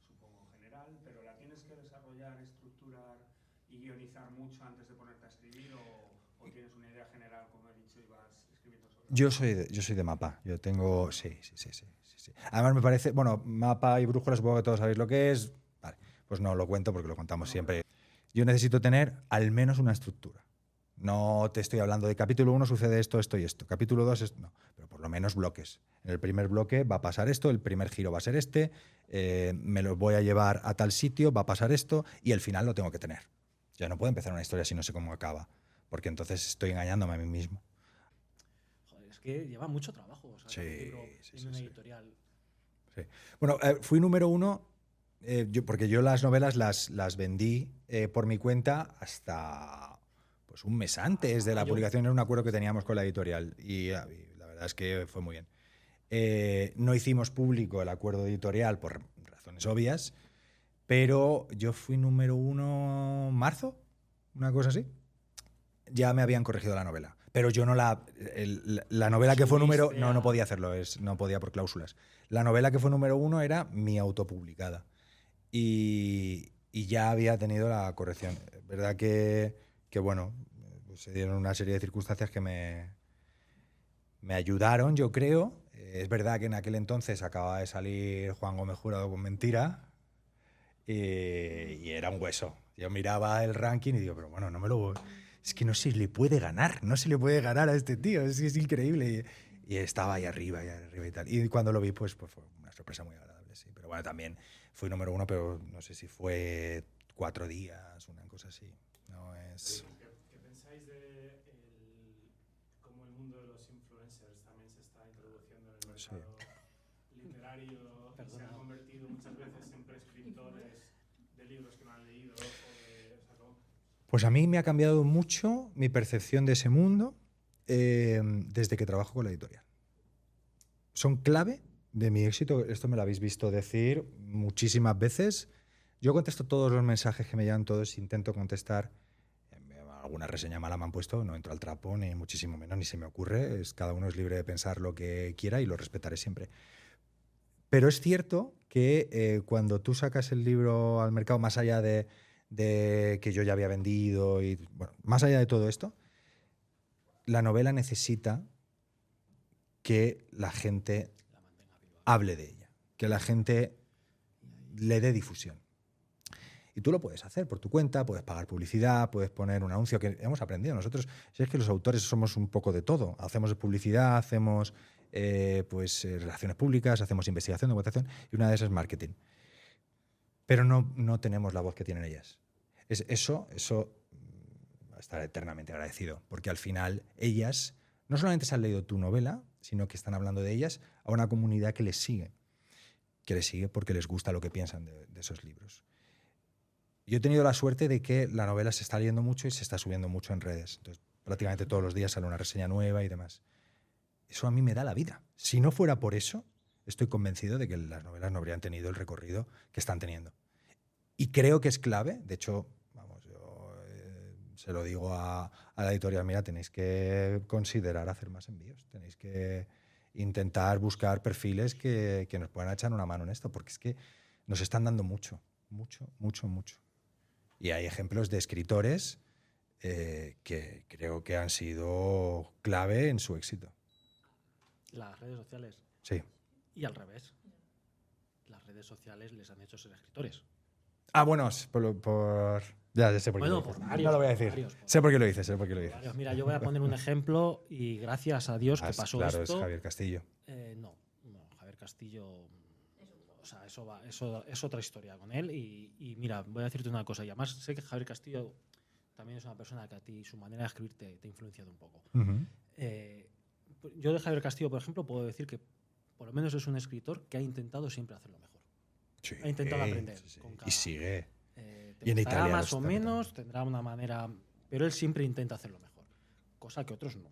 supongo, general, pero la tienes que desarrollar, estructurar y guionizar mucho antes de ponerte a escribir, o tienes una idea general, como he dicho, y vas escribiendo sobre Yo soy de mapa. Yo tengo... Sí. Además me parece... Bueno, mapa y brújula, supongo que todos sabéis lo que es. Vale, pues no lo cuento porque lo contamos siempre. Yo necesito tener al menos una estructura. No te estoy hablando de capítulo 1 sucede esto y esto. Capítulo 2 es... No, pero por lo menos bloques. En el primer bloque va a pasar esto, el primer giro va a ser este, me lo voy a llevar a tal sitio, va a pasar esto y el final lo tengo que tener. Ya no puedo empezar una historia si no sé cómo acaba, porque entonces estoy engañándome a mí mismo. Joder, es que lleva mucho trabajo. Sí, en una editorial. Sí. Bueno, fui número 1 porque yo las novelas las vendí por mi cuenta hasta pues un mes antes de la publicación. Era un acuerdo que teníamos con la editorial y la verdad es que fue muy bien. No hicimos público el acuerdo editorial por razones obvias, pero yo fui número 1 en marzo, una cosa así. Ya me habían corregido la novela. Pero yo no la novela que fue número... No podía hacerlo, no podía por cláusulas. La novela que fue número 1 era mi autopublicada. Y ya había tenido la corrección. Es verdad que bueno, pues se dieron una serie de circunstancias que me ayudaron, yo creo. Es verdad que en aquel entonces acababa de salir Juan Gómez Jurado con Mentira y era un hueso. Yo miraba el ranking y digo, pero bueno, es que no se le puede ganar a este tío, es increíble. Y estaba ahí arriba y tal. Y cuando lo vi, pues fue una sorpresa muy agradable, sí. Pero bueno, también fui número 1, pero no sé si fue 4 días, una cosa así. No es... ¿Qué pensáis de cómo el mundo de los influencers también se está introduciendo en el mercado literario y se han convertido muchas veces en prescriptores de libros que no han leído? Pues a mí me ha cambiado mucho mi percepción de ese mundo desde que trabajo con la editorial. Son clave de mi éxito. Esto me lo habéis visto decir muchísimas veces. Yo contesto todos los mensajes que me llegan, todos intento contestar. Alguna reseña mala me han puesto, no entro al trapo, ni muchísimo menos, ni se me ocurre. Cada uno es libre de pensar lo que quiera y lo respetaré siempre. Pero es cierto que cuando tú sacas el libro al mercado, más allá de que yo ya había vendido y bueno, más allá de todo esto, la novela necesita que la gente hable de ella, que la gente le dé difusión. Y tú lo puedes hacer por tu cuenta, puedes pagar publicidad, puedes poner un anuncio, que hemos aprendido nosotros. Si es que los autores somos un poco de todo. Hacemos publicidad, hacemos relaciones públicas, hacemos investigación, documentación, y una de esas es marketing. Pero no tenemos la voz que tienen ellas. Eso va a estar eternamente agradecido, porque al final ellas no solamente se han leído tu novela, sino que están hablando de ellas a una comunidad que les sigue porque les gusta lo que piensan de esos libros. Yo he tenido la suerte de que la novela se está leyendo mucho y se está subiendo mucho en redes. Entonces, prácticamente todos los días sale una reseña nueva y demás. Eso a mí me da la vida. Si no fuera por eso, estoy convencido de que las novelas no habrían tenido el recorrido que están teniendo. Y creo que es clave. De hecho, yo se lo digo a la editorial, mira, tenéis que considerar hacer más envíos. Tenéis que intentar buscar perfiles que nos puedan echar una mano en esto, porque es que nos están dando mucho. Y hay ejemplos de escritores que creo que han sido clave en su éxito. Las redes sociales. Sí. Y al revés. Las redes sociales les han hecho ser escritores. Ah, bueno, ya sé por qué lo dices. No lo voy a decir. Sé por qué lo dices. Mira, yo voy a poner un ejemplo y gracias a Dios que pasó claro, esto. Es Javier Castillo. No, Javier Castillo... O sea, eso es otra historia con él. Y mira, voy a decirte una cosa. Y además sé que Javier Castillo también es una persona que a ti su manera de escribir te ha influenciado un poco. Uh-huh. Yo de Javier Castillo, por ejemplo, puedo decir que por lo menos es un escritor que ha intentado siempre hacerlo mejor. Sí, ha intentado aprender. Sí. Y sigue. Y en Italia más o menos, tendrá una manera... Pero él siempre intenta hacerlo mejor. Cosa que otros no.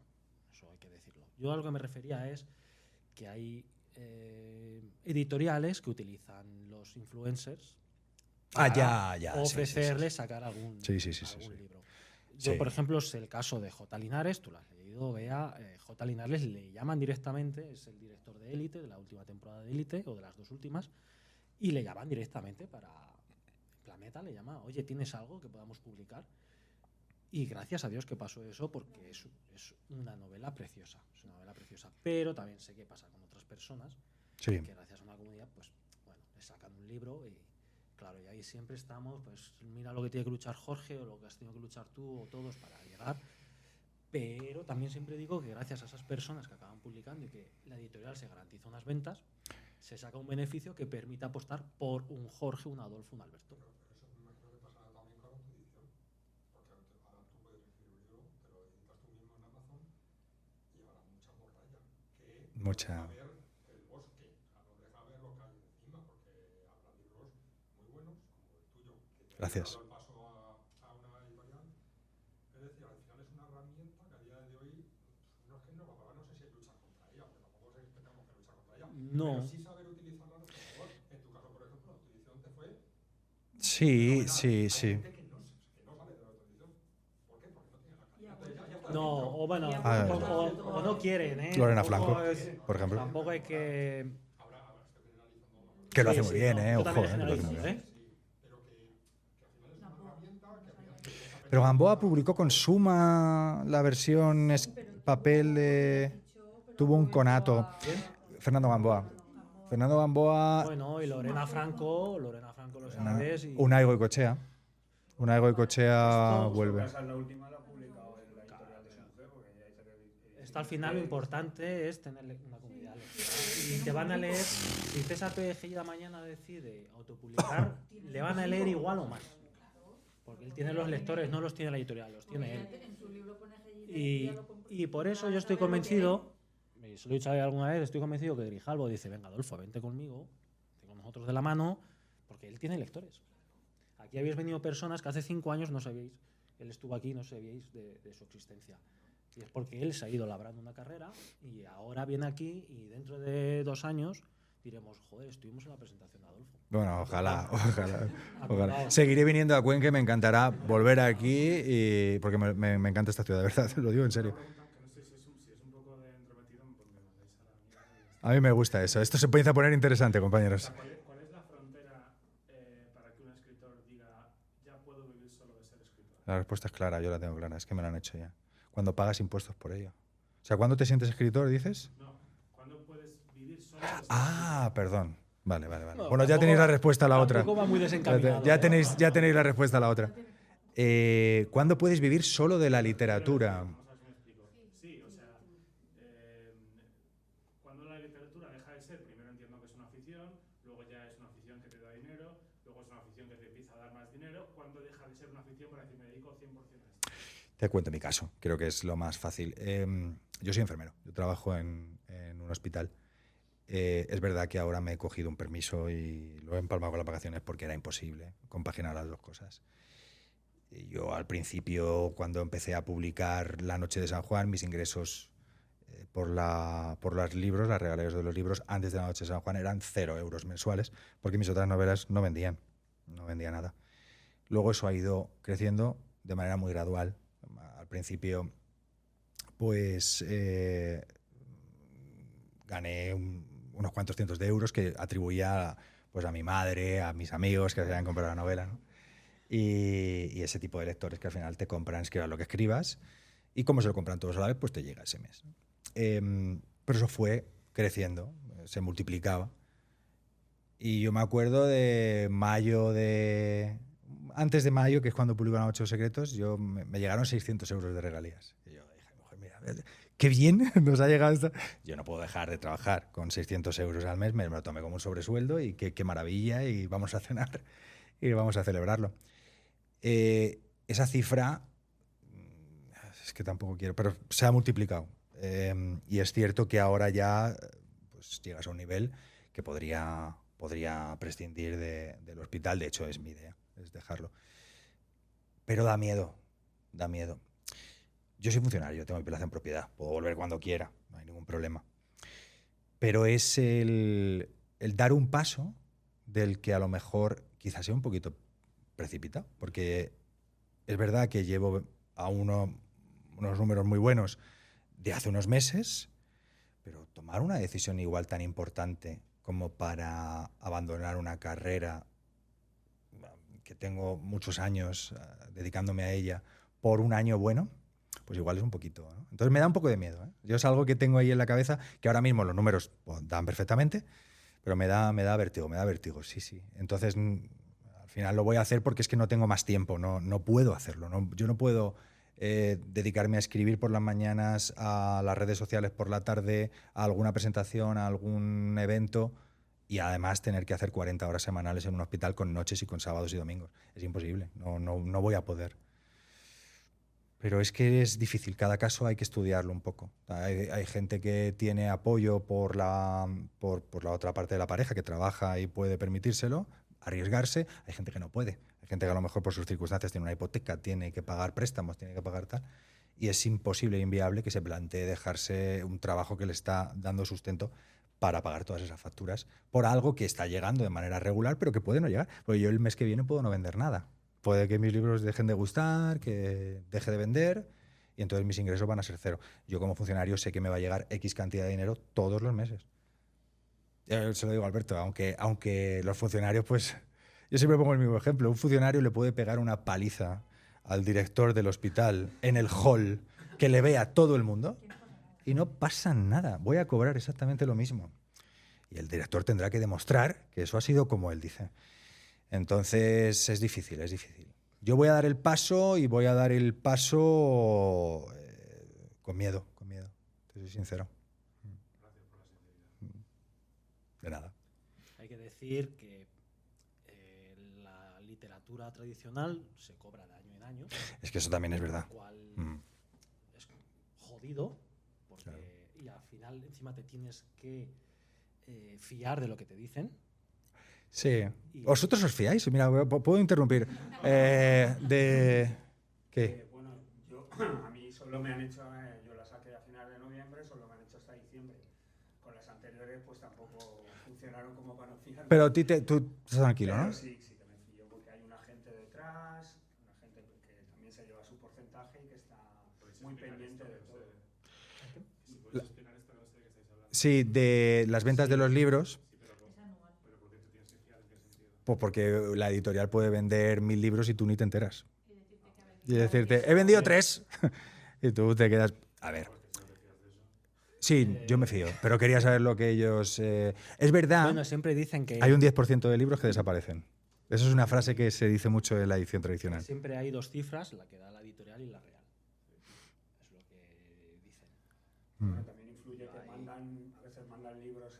Eso hay que decirlo. Yo a lo que me refería es que hay... editoriales que utilizan los influencers para ofrecerles sacar algún libro. Yo, por ejemplo, es el caso de J. Linares, tú lo has leído, Bea. J. Linares le llaman directamente, es el director de Élite, de la última temporada de Élite, o de las 2 últimas, y le llaman directamente para Planeta, le llama, oye, ¿tienes algo que podamos publicar? Y gracias a Dios que pasó eso, porque es una novela preciosa, pero también sé qué pasa con otras personas que gracias a una comunidad, pues bueno, le sacan un libro y claro, y ahí siempre estamos, pues mira lo que tiene que luchar Jorge o lo que has tenido que luchar tú o todos para llegar, pero también siempre digo que gracias a esas personas que acaban publicando y que la editorial se garantiza unas ventas, se saca un beneficio que permite apostar por un Jorge, un Adolfo, un Alberto. Pero eso me imagino que pasará también con la autoedición, porque ahora tú puedes recibir un libro, te lo editas tú mismo en Amazon y habrá mucha morralla que a ver el bosque, no deja ver lo que hay encima, porque habrá libros muy buenos como el tuyo, que te Gracias. ha dado el paso a una editorial. Es decir, al final es una herramienta que a día de hoy no es que no sé si hay luchar contra ella, porque tampoco es que tengamos que luchar contra ella. No. Pero sí saber utilizarla a nuestro favor. En tu caso, por ejemplo, la autoedición te fue Sí, sí, Hay sí. gente que no sabe de la autorización. ¿Por qué? Porque no tiene la calidad. Entonces ya está. No, o bueno, Ah, o no quieren, ¿eh? Lorena Tampoco Franco, por ejemplo. Tampoco hay que... Ahora estoy generalizando. Que lo Sí, hace muy sí, bien, no, ¿eh? yo Ojo, también he que lo hace muy generalizado, bien. ¿eh? Pero que al final es una herramienta que habría que Pero Gamboa publicó con Suma la versión papel de... Tuvo un conato. Fernando Gamboa. Fernando Gamboa, Bueno, y Lorena Franco lo sabes. Y Unai Goicoechea. Unai Goicoechea Esto- vuelve. Esa es la última, la ha publicado en la editorial de su mujer, porque ella dice que... esto al final lo importante es tener una comunidad lectora. Y te van a leer, si César Pellejilla mañana decide autopublicar, le van a leer igual o más. Porque él tiene los lectores, no los tiene la editorial, los tiene él. En su libro pone Gellida Y, ya lo compró y por eso para yo estoy saber lo que convencido, y se lo he dicho alguna vez, estoy convencido que Grijalvo dice, venga Adolfo, vente conmigo, vente con nosotros de la mano, porque él tiene lectores. Aquí habéis venido personas que hace 5 años no sabíais, él estuvo aquí y no sabíais de su existencia. Y es porque él se ha ido labrando una carrera y ahora viene aquí y dentro de 2 años diremos, joder, estuvimos en la presentación de Adolfo. Bueno, ojalá. Seguiré viniendo a Cuenca, me encantará volver aquí porque me encanta esta ciudad, de verdad, lo digo en serio. Que no sé si es un poco de entrometido, pues me mandáis a la mierda y ya está. A mí me gusta eso. Esto se empieza a poner interesante, compañeros. ¿Cuál es la frontera para que un escritor diga ya puedo vivir solo de ser escritor? La respuesta es clara, yo la tengo clara, es que me la han hecho ya. Cuando pagas impuestos por ello. O sea, ¿cuándo te sientes escritor, dices? No, ¿cuándo puedes vivir solo de ser Ah, perdón. Vale. No, Bueno, ya tampoco- tenéis la respuesta a la otra. Tampoco va muy desencaminado. Ya tenéis la respuesta a la otra. ¿Cuándo puedes vivir solo de la literatura? Vamos a ver si me explico. Sí, o sea, cuando la literatura deja de ser, primero entiendo que es una afición, luego ya es una afición que te da dinero, luego es una afición que te empieza a dar más dinero, ¿cuándo deja de ser una afición para decir me dedico 100% a esto? Te cuento mi caso, creo que es lo más fácil. Yo soy enfermero, yo trabajo en un hospital. Es verdad que ahora me he cogido un permiso y lo he empalmado con las vacaciones porque era imposible compaginar las dos cosas. Y yo al principio, cuando empecé a publicar La Noche de San Juan, mis ingresos por los libros, las regalías de los libros, antes de La Noche de San Juan eran 0 euros mensuales, porque mis otras novelas no vendía nada. Luego eso ha ido creciendo de manera muy gradual. Al principio, pues gané unos cuantos cientos de euros que atribuía pues, a mi madre, a mis amigos que se habían comprado la novela, ¿no? Y ese tipo de lectores que al final te compran, escribas lo que escribas, y como se lo compran todos a la vez, pues te llega ese mes. Pero eso fue creciendo, se multiplicaba. Y yo me acuerdo de antes de mayo, que es cuando publicaron 8 secretos, me llegaron 600 euros de regalías. Y yo dije, mujer, mira, qué bien nos ha llegado esto. Yo no puedo dejar de trabajar con 600 euros al mes, me lo tomé como un sobresueldo y qué maravilla, y vamos a cenar y vamos a celebrarlo. Esa cifra, es que tampoco quiero, pero se ha multiplicado. Y es cierto que ahora ya pues, llegas a un nivel que podría prescindir del hospital. De hecho, es mi idea, es dejarlo. Pero da miedo. Yo soy funcionario, tengo mi plaza en propiedad, puedo volver cuando quiera, no hay ningún problema. Pero es el dar un paso del que a lo mejor quizás sea un poquito precipitado, porque es verdad que llevo a unos números muy buenos de hace unos meses, pero tomar una decisión igual tan importante como para abandonar una carrera que tengo muchos años dedicándome a ella por un año bueno, pues igual es un poquito, ¿no? Entonces me da un poco de miedo, ¿eh? Yo es algo que tengo ahí en la cabeza, que ahora mismo los números dan perfectamente, pero me da vértigo, sí. Entonces al final lo voy a hacer porque es que no tengo más tiempo, no puedo hacerlo, yo no puedo dedicarme a escribir por las mañanas, a las redes sociales por la tarde, a alguna presentación, a algún evento, y además tener que hacer 40 horas semanales en un hospital con noches y con sábados y domingos. Es imposible, no voy a poder. Pero es que es difícil, cada caso hay que estudiarlo un poco. Hay gente que tiene apoyo por la otra parte de la pareja, que trabaja y puede permitírselo, arriesgarse. Hay gente que no puede. Hay gente que a lo mejor por sus circunstancias tiene una hipoteca, tiene que pagar préstamos, tiene que pagar tal. Y es imposible e inviable que se plantee dejarse un trabajo que le está dando sustento para pagar todas esas facturas por algo que está llegando de manera regular, pero que puede no llegar. Porque yo el mes que viene puedo no vender nada. Puede que mis libros dejen de gustar, que deje de vender, y entonces mis ingresos van a ser cero. Yo como funcionario sé que me va a llegar X cantidad de dinero todos los meses. Se lo digo a Alberto, aunque los funcionarios, pues, yo siempre pongo el mismo ejemplo. Un funcionario le puede pegar una paliza al director del hospital en el hall, que le vea todo el mundo, y no pasa nada. Voy a cobrar exactamente lo mismo. Y el director tendrá que demostrar que eso ha sido como él dice. Entonces es difícil, es difícil. Yo voy a dar el paso y voy a dar el paso con miedo, te soy sincero. Gracias por la sinceridad. De nada. Hay que decir que la literatura tradicional se cobra de año en año. Es que eso también es verdad. Lo cual Mm. es jodido, porque Claro. y al final encima te tienes que fiar de lo que te dicen. Sí. Y- ¿Vosotros os fiáis? Mira, puedo interrumpir. ¿De qué? Bueno, yo, a mí solo me han hecho, yo la saqué a finales de noviembre, solo me han hecho hasta diciembre. Con las anteriores pues tampoco funcionaron como para no fiarme. Pero a ti tú estás tranquilo, Pero ¿no? sí que me fío porque hay una gente detrás, una gente que también se lleva su porcentaje y que está muy pendiente de todo. Si puedes explicar esto, no sé de qué estáis hablando. Sí, de las ventas de los libros. Sí, pero Es anual. ¿por qué te tienes que fiar? ¿En qué sentido? Pues porque la editorial puede vender 1000 libros y tú ni te enteras. Y decirte que Y decirte, he vendido 3. Y tú te quedas. A ver. Sí, yo me fío, pero quería saber lo que ellos. Es verdad, Bueno, siempre dicen que hay un 10% de libros que desaparecen. Eso es una frase que se dice mucho en la edición tradicional. siempre hay dos cifras, la que da la editorial y la real. Es lo que dicen. Bueno, también influye que mandan, a veces mandan libros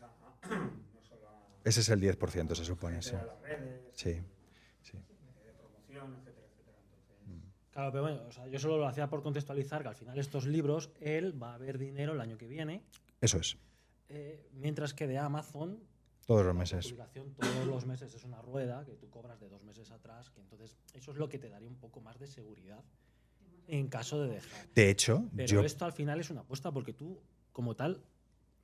no solo a, Ese es el 10%, se supone, gente sí. a las redes, Sí. de promoción, etcétera, etcétera. Entonces, Claro, pero bueno, o sea, yo solo lo hacía por contextualizar que al final estos libros, él va a ver dinero el año que viene, Eso es. mientras que de Amazon, Todos los la meses. publicación todos los meses es una rueda que tú cobras de 2 meses atrás, que entonces eso es lo que te daría un poco más de seguridad en caso de dejar. De hecho, Pero yo esto al final es una apuesta porque tú, como tal,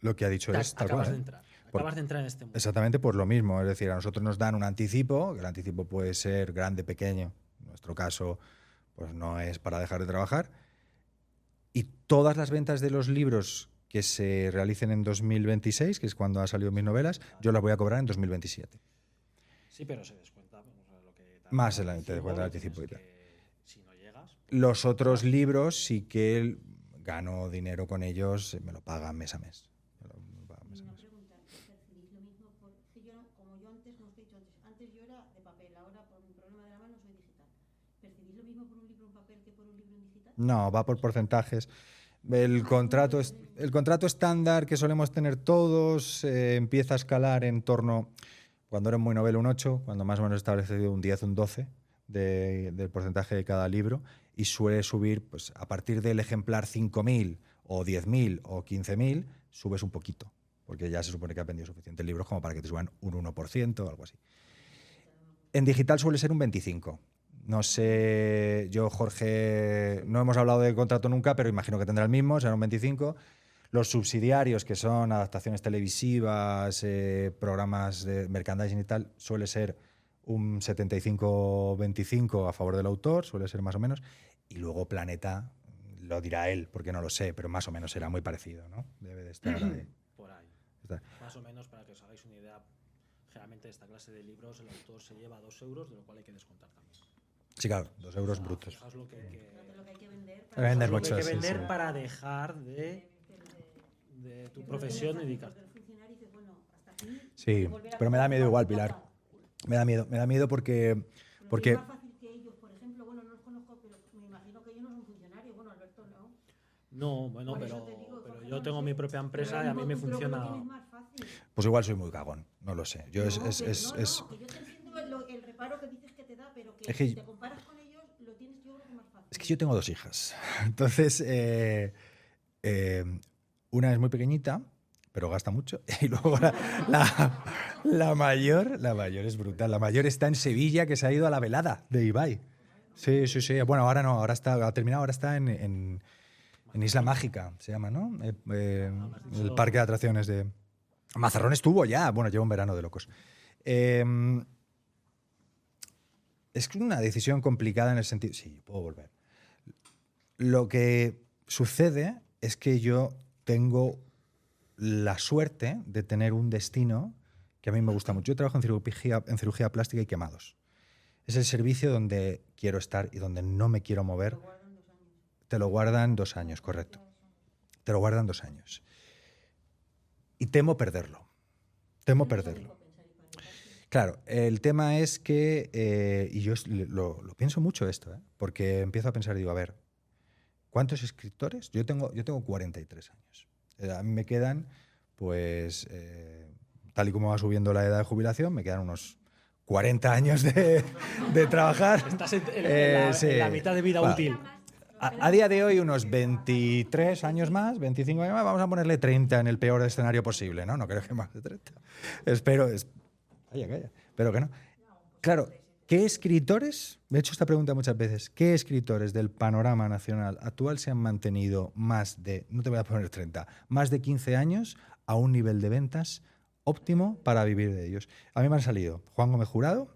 lo que ha dicho te es tal acabas cual. de entrar. Acabas de entrar en este mundo. Exactamente por lo mismo. Es decir, a nosotros nos dan un anticipo, que el anticipo puede ser grande, pequeño. En nuestro caso, pues no es para dejar de trabajar. Y todas las ventas de los libros que se realicen en 2026, que es cuando han salido mis novelas, yo las voy a cobrar en 2027. Sí, pero se descuenta o sea, lo que te Más dan el- te descuenta el tienes anticipo y tal. que- Si no llegas, Los otros libros sí que gano dinero con ellos, me lo pagan mes a mes. Me lo pagan mes a Una mes. pregunta, ¿percibís lo mismo? Porque yo, como yo antes, no os he dicho antes yo era de papel, ahora por un problema de la mano soy digital. ¿Percibís lo mismo por un libro en papel que por un libro en digital? No, va por porcentajes. El contrato estándar que solemos tener todos empieza a escalar en torno, cuando eres muy novela, un 8, cuando más o menos establecido un 10, un 12 del porcentaje de cada libro, y suele subir pues, a partir del ejemplar 5.000 o 10.000 o 15.000, subes un poquito, porque ya se supone que has vendido suficientes libros como para que te suban un 1% o algo así. En digital suele ser un 25%. No sé, yo, Jorge, no hemos hablado del contrato nunca, pero imagino que tendrá el mismo, será un 25. Los subsidiarios, que son adaptaciones televisivas, programas de merchandising y tal, suele ser un 75-25 a favor del autor, suele ser más o menos. Y luego Planeta, lo dirá él, porque no lo sé, pero más o menos será muy parecido, ¿no? Debe de estar ahí. por ahí. Está. Más o menos, para que os hagáis una idea, generalmente esta clase de libros el autor se lleva 2 euros, de lo cual hay que descontar también. Sí, claro, 2 euros O sea, brutos. fijaos lo que hay que, Fíjate lo que hay que vender Hay que vender lo que, mucho, hay que sí, vender sí. para dejar de tu profesión y dedicarte. El funcionario dice, bueno, hasta aquí, Sí, volver a pero me da miedo igual, cobrar Pilar. Me da miedo porque Porque es más fácil que ellos, por ejemplo, bueno, no los conozco, pero me imagino que ellos no son funcionarios. Bueno, Alberto no. No, bueno, Por eso pero, te digo, pero Jorge, yo no tengo sé, mi propia pero empresa y ahora a mí me mismo tú creo que lo funciona. tienes más fácil. pues igual soy muy cagón, no lo sé. Yo No, es que- no, es- que yo te entiendo el reparo que dices que te da, pero que Es que- si te comparas con ellos, lo tienes yo creo que más fácil. Es que yo tengo 2 hijas. Entonces, una es muy pequeñita, pero gasta mucho. Y luego la mayor es brutal. La mayor está en Sevilla, que se ha ido a la velada de Ibai. Sí, sí, sí. Bueno, ahora no, ahora ha terminado, ahora está en Isla Mágica, se llama, ¿no? El parque de atracciones de... Mazarrón estuvo ya, bueno, lleva un verano de locos. Es una decisión complicada en el sentido... Sí, puedo volver. Lo que sucede es que yo tengo la suerte de tener un destino que a mí me gusta mucho. Yo trabajo en cirugía plástica y quemados. Es el servicio donde quiero estar y donde no me quiero mover. Te lo guardan 2 años, correcto. Te lo guardan 2 años. Y temo perderlo. Temo perderlo. Claro, el tema es que, y yo lo pienso mucho esto, porque empiezo a pensar, digo, a ver, ¿cuántos escritores? Yo tengo 43 años. A mí me quedan, pues, tal y como va subiendo la edad de jubilación, me quedan unos 40 años de trabajar. Estás en la mitad de vida útil. A día de hoy, unos 23 años más, 25 años más, vamos a ponerle 30 en el peor escenario posible, ¿no? No creo que más de 30. Espero, calla, espero que no. Claro, ¿qué escritores, me he hecho esta pregunta muchas veces, qué escritores del panorama nacional actual se han mantenido más de, no te voy a poner 30, más de 15 años a un nivel de ventas óptimo para vivir de ellos? A mí me han salido Juan Gómez Jurado,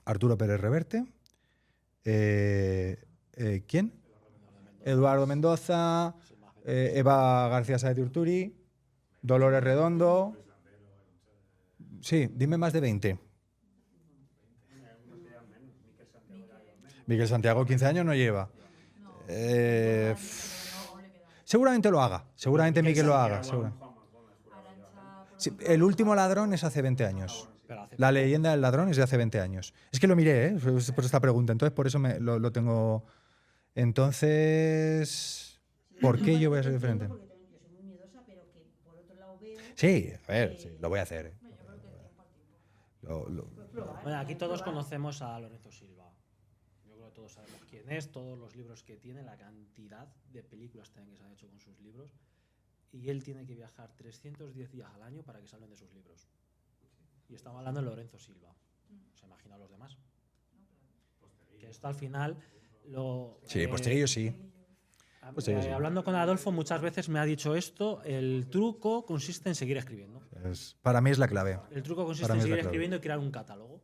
Arturo Pérez Reverte, ¿quién? Eduardo Mendoza, Eva García Sáez de Urturi, Dolores Redondo. Sí, dime más de 20. Miquel Santiago 15 años no lleva. Seguramente lo haga. Seguramente Miquel lo haga. Sí, El último ladrón es hace 20 años. La leyenda del ladrón es de hace 20 años. Es que lo miré, por esta pregunta. Entonces, por eso lo tengo... Entonces, ¿por qué yo voy a ser diferente? Sí, a ver, sí, lo voy a hacer. Bueno, aquí todos conocemos a Lorenzo Silva. Yo creo que todos sabemos quién es, todos los libros que tiene, la cantidad de películas también que se han hecho con sus libros. Y él tiene que viajar 310 días al año para que salgan de sus libros. Y estamos hablando de Lorenzo Silva. ¿Se imagina a los demás? Que esto al final... Sí, Posteguillo sí. Hablando con Adolfo muchas veces me ha dicho esto, el truco consiste en seguir escribiendo. Para mí es la clave. El truco consiste en seguir escribiendo y crear un catálogo.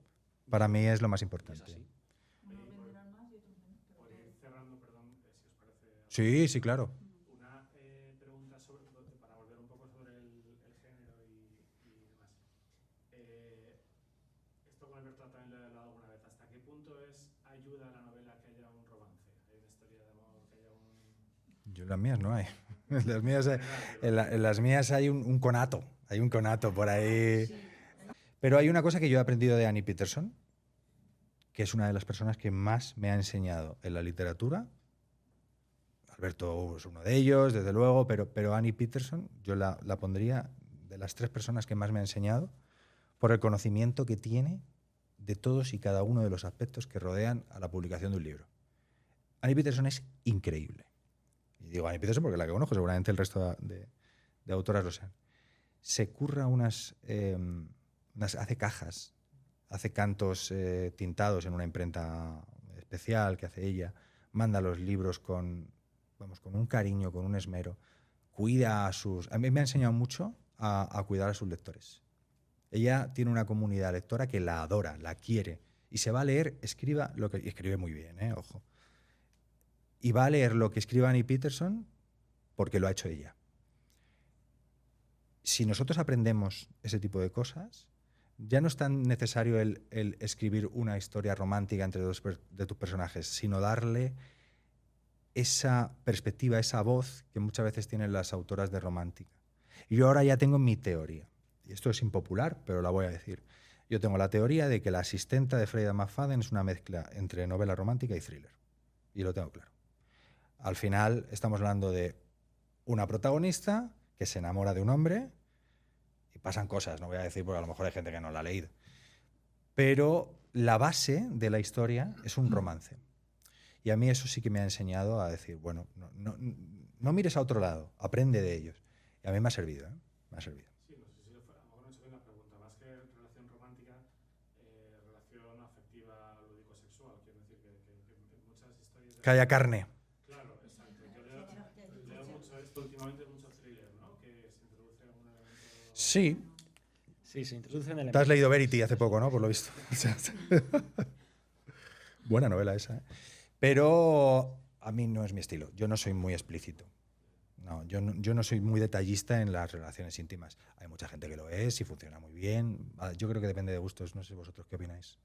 Para mí es lo más importante. Es así. Sí, sí, claro. Una pregunta para volver un poco sobre el género y demás. Esto con Alberto también lo he hablado alguna vez. ¿Hasta qué punto ayuda a la novela que haya un romance? ¿Hay una historia de amor, que haya un...? Yo en las mías no hay. En las mías hay un conato. Hay un conato por ahí. Pero hay una cosa que yo he aprendido de Annie Peterson, que es una de las personas que más me ha enseñado en la literatura. Alberto es uno de ellos, desde luego, pero Annie Peterson yo la pondría de las 3 personas que más me ha enseñado por el conocimiento que tiene de todos y cada uno de los aspectos que rodean a la publicación de un libro. Annie Peterson es increíble. Y digo Annie Peterson porque la que conozco, seguramente el resto de autoras lo sean. Se curra hace cajas, hace cantos tintados en una imprenta especial que hace ella, manda los libros con un cariño, con un esmero, cuida a sus... A mí me ha enseñado mucho a cuidar a sus lectores. Ella tiene una comunidad lectora que la adora, la quiere, y se va a leer, escriba lo que... Y escribe muy bien, ojo. Y va a leer lo que escriba Annie Peterson porque lo ha hecho ella. Si nosotros aprendemos ese tipo de cosas, ya no es tan necesario el escribir una historia romántica entre 2 de tus personajes, sino darle esa perspectiva, esa voz que muchas veces tienen las autoras de romántica. Y yo ahora ya tengo mi teoría. Y esto es impopular, pero la voy a decir. Yo tengo la teoría de que La asistenta de Freida McFadden es una mezcla entre novela romántica y thriller. Y lo tengo claro. Al final estamos hablando de una protagonista que se enamora de un hombre y pasan cosas, no voy a decir porque a lo mejor hay gente que no la ha leído. Pero la base de la historia es un romance. Y a mí eso sí que me ha enseñado a decir, bueno, no mires a otro lado, aprende de ellos. Y a mí me ha servido, me ha servido. Sí, no sé si a lo mejor no he hecho bien la pregunta. Más que relación romántica, relación afectiva, lúdico-sexual. Quiero decir que muchas historias... Que haya carne. Claro, exacto. Yo leo mucho esto últimamente, mucho thriller, ¿no? Que se introduce algún elemento... Sí, Sí, se introducen elementos. Te has leído Verity hace poco, ¿no? Por lo visto. Buena novela esa, ¿eh? Pero a mí no es mi estilo. Yo no soy muy explícito. No, yo no soy muy detallista en las relaciones íntimas. Hay mucha gente que lo es y funciona muy bien. Yo creo que depende de gustos. No sé vosotros qué opináis.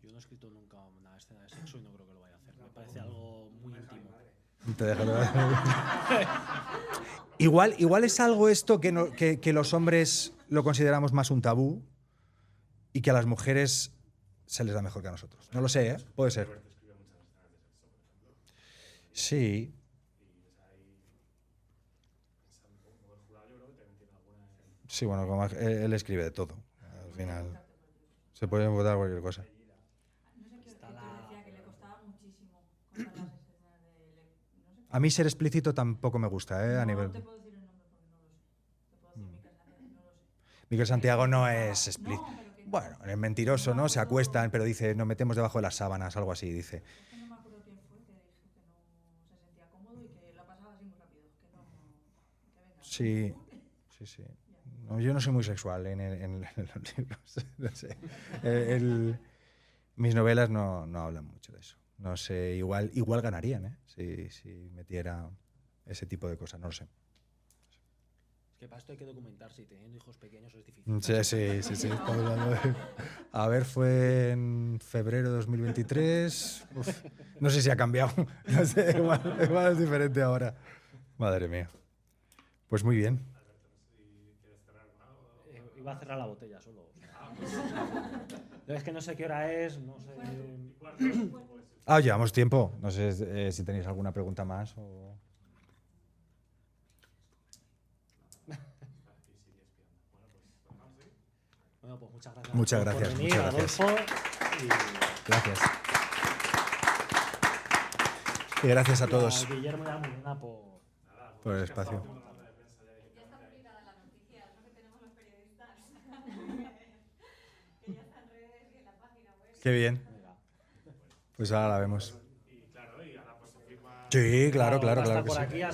Yo no he escrito nunca una escena de sexo y no creo que lo vaya a hacer. Me parece algo muy íntimo. Te igual es algo esto que los hombres lo consideramos más un tabú y que a las mujeres se les da mejor que a nosotros. No lo sé, ¿eh? Puede ser. Sí. Sí, bueno, como él escribe de todo. Al final se puede votar cualquier cosa. No sé qué te decía, que le costaba muchísimo contar las escenas de... No sé. A mí ser explícito tampoco me gusta, ¿eh? A nivel... No te puedo decir el nombre porque no lo sé. Te puedo decir Miquel Santiago, no lo sé. Miquel Santiago no es explícito. No, pero que no. Bueno, es mentiroso, ¿no? Se acuestan, pero dice, nos metemos debajo de las sábanas, algo así, dice. Es que no me acuerdo quién fue que dijo que no se sentía cómodo y que la pasaba así muy rápido. Que no... Que venga. Sí, sí, sí. No, yo no soy muy sexual en los libros. No sé. Mis novelas no hablan mucho de eso. No sé, igual ganarían, ¿eh? Si metiera ese tipo de cosas, no lo sé. Es que para esto hay que documentarse y teniendo hijos pequeños es difícil. Sí. Estamos hablando de... A ver, fue en febrero de 2023. Uf, no sé si ha cambiado. No sé, igual es diferente ahora. Madre mía. Pues muy bien. Iba a cerrar la botella solo. Es que no sé qué hora es, no sé... Llevamos tiempo. No sé si tenéis alguna pregunta más o... Bueno, pues muchas gracias. Muchas por gracias, venir, muchas gracias. Adolfo, Gracias. Y gracias a todos a Guillermo y a Almudena por el espacio. Ya está publicada la noticia, es lo que tenemos los periodistas. Que ya está en redes y en la página web. Qué bien. Pues ahora la vemos. Y claro, y ahora pues se firma... Sí, claro va a estar que por sí. aquí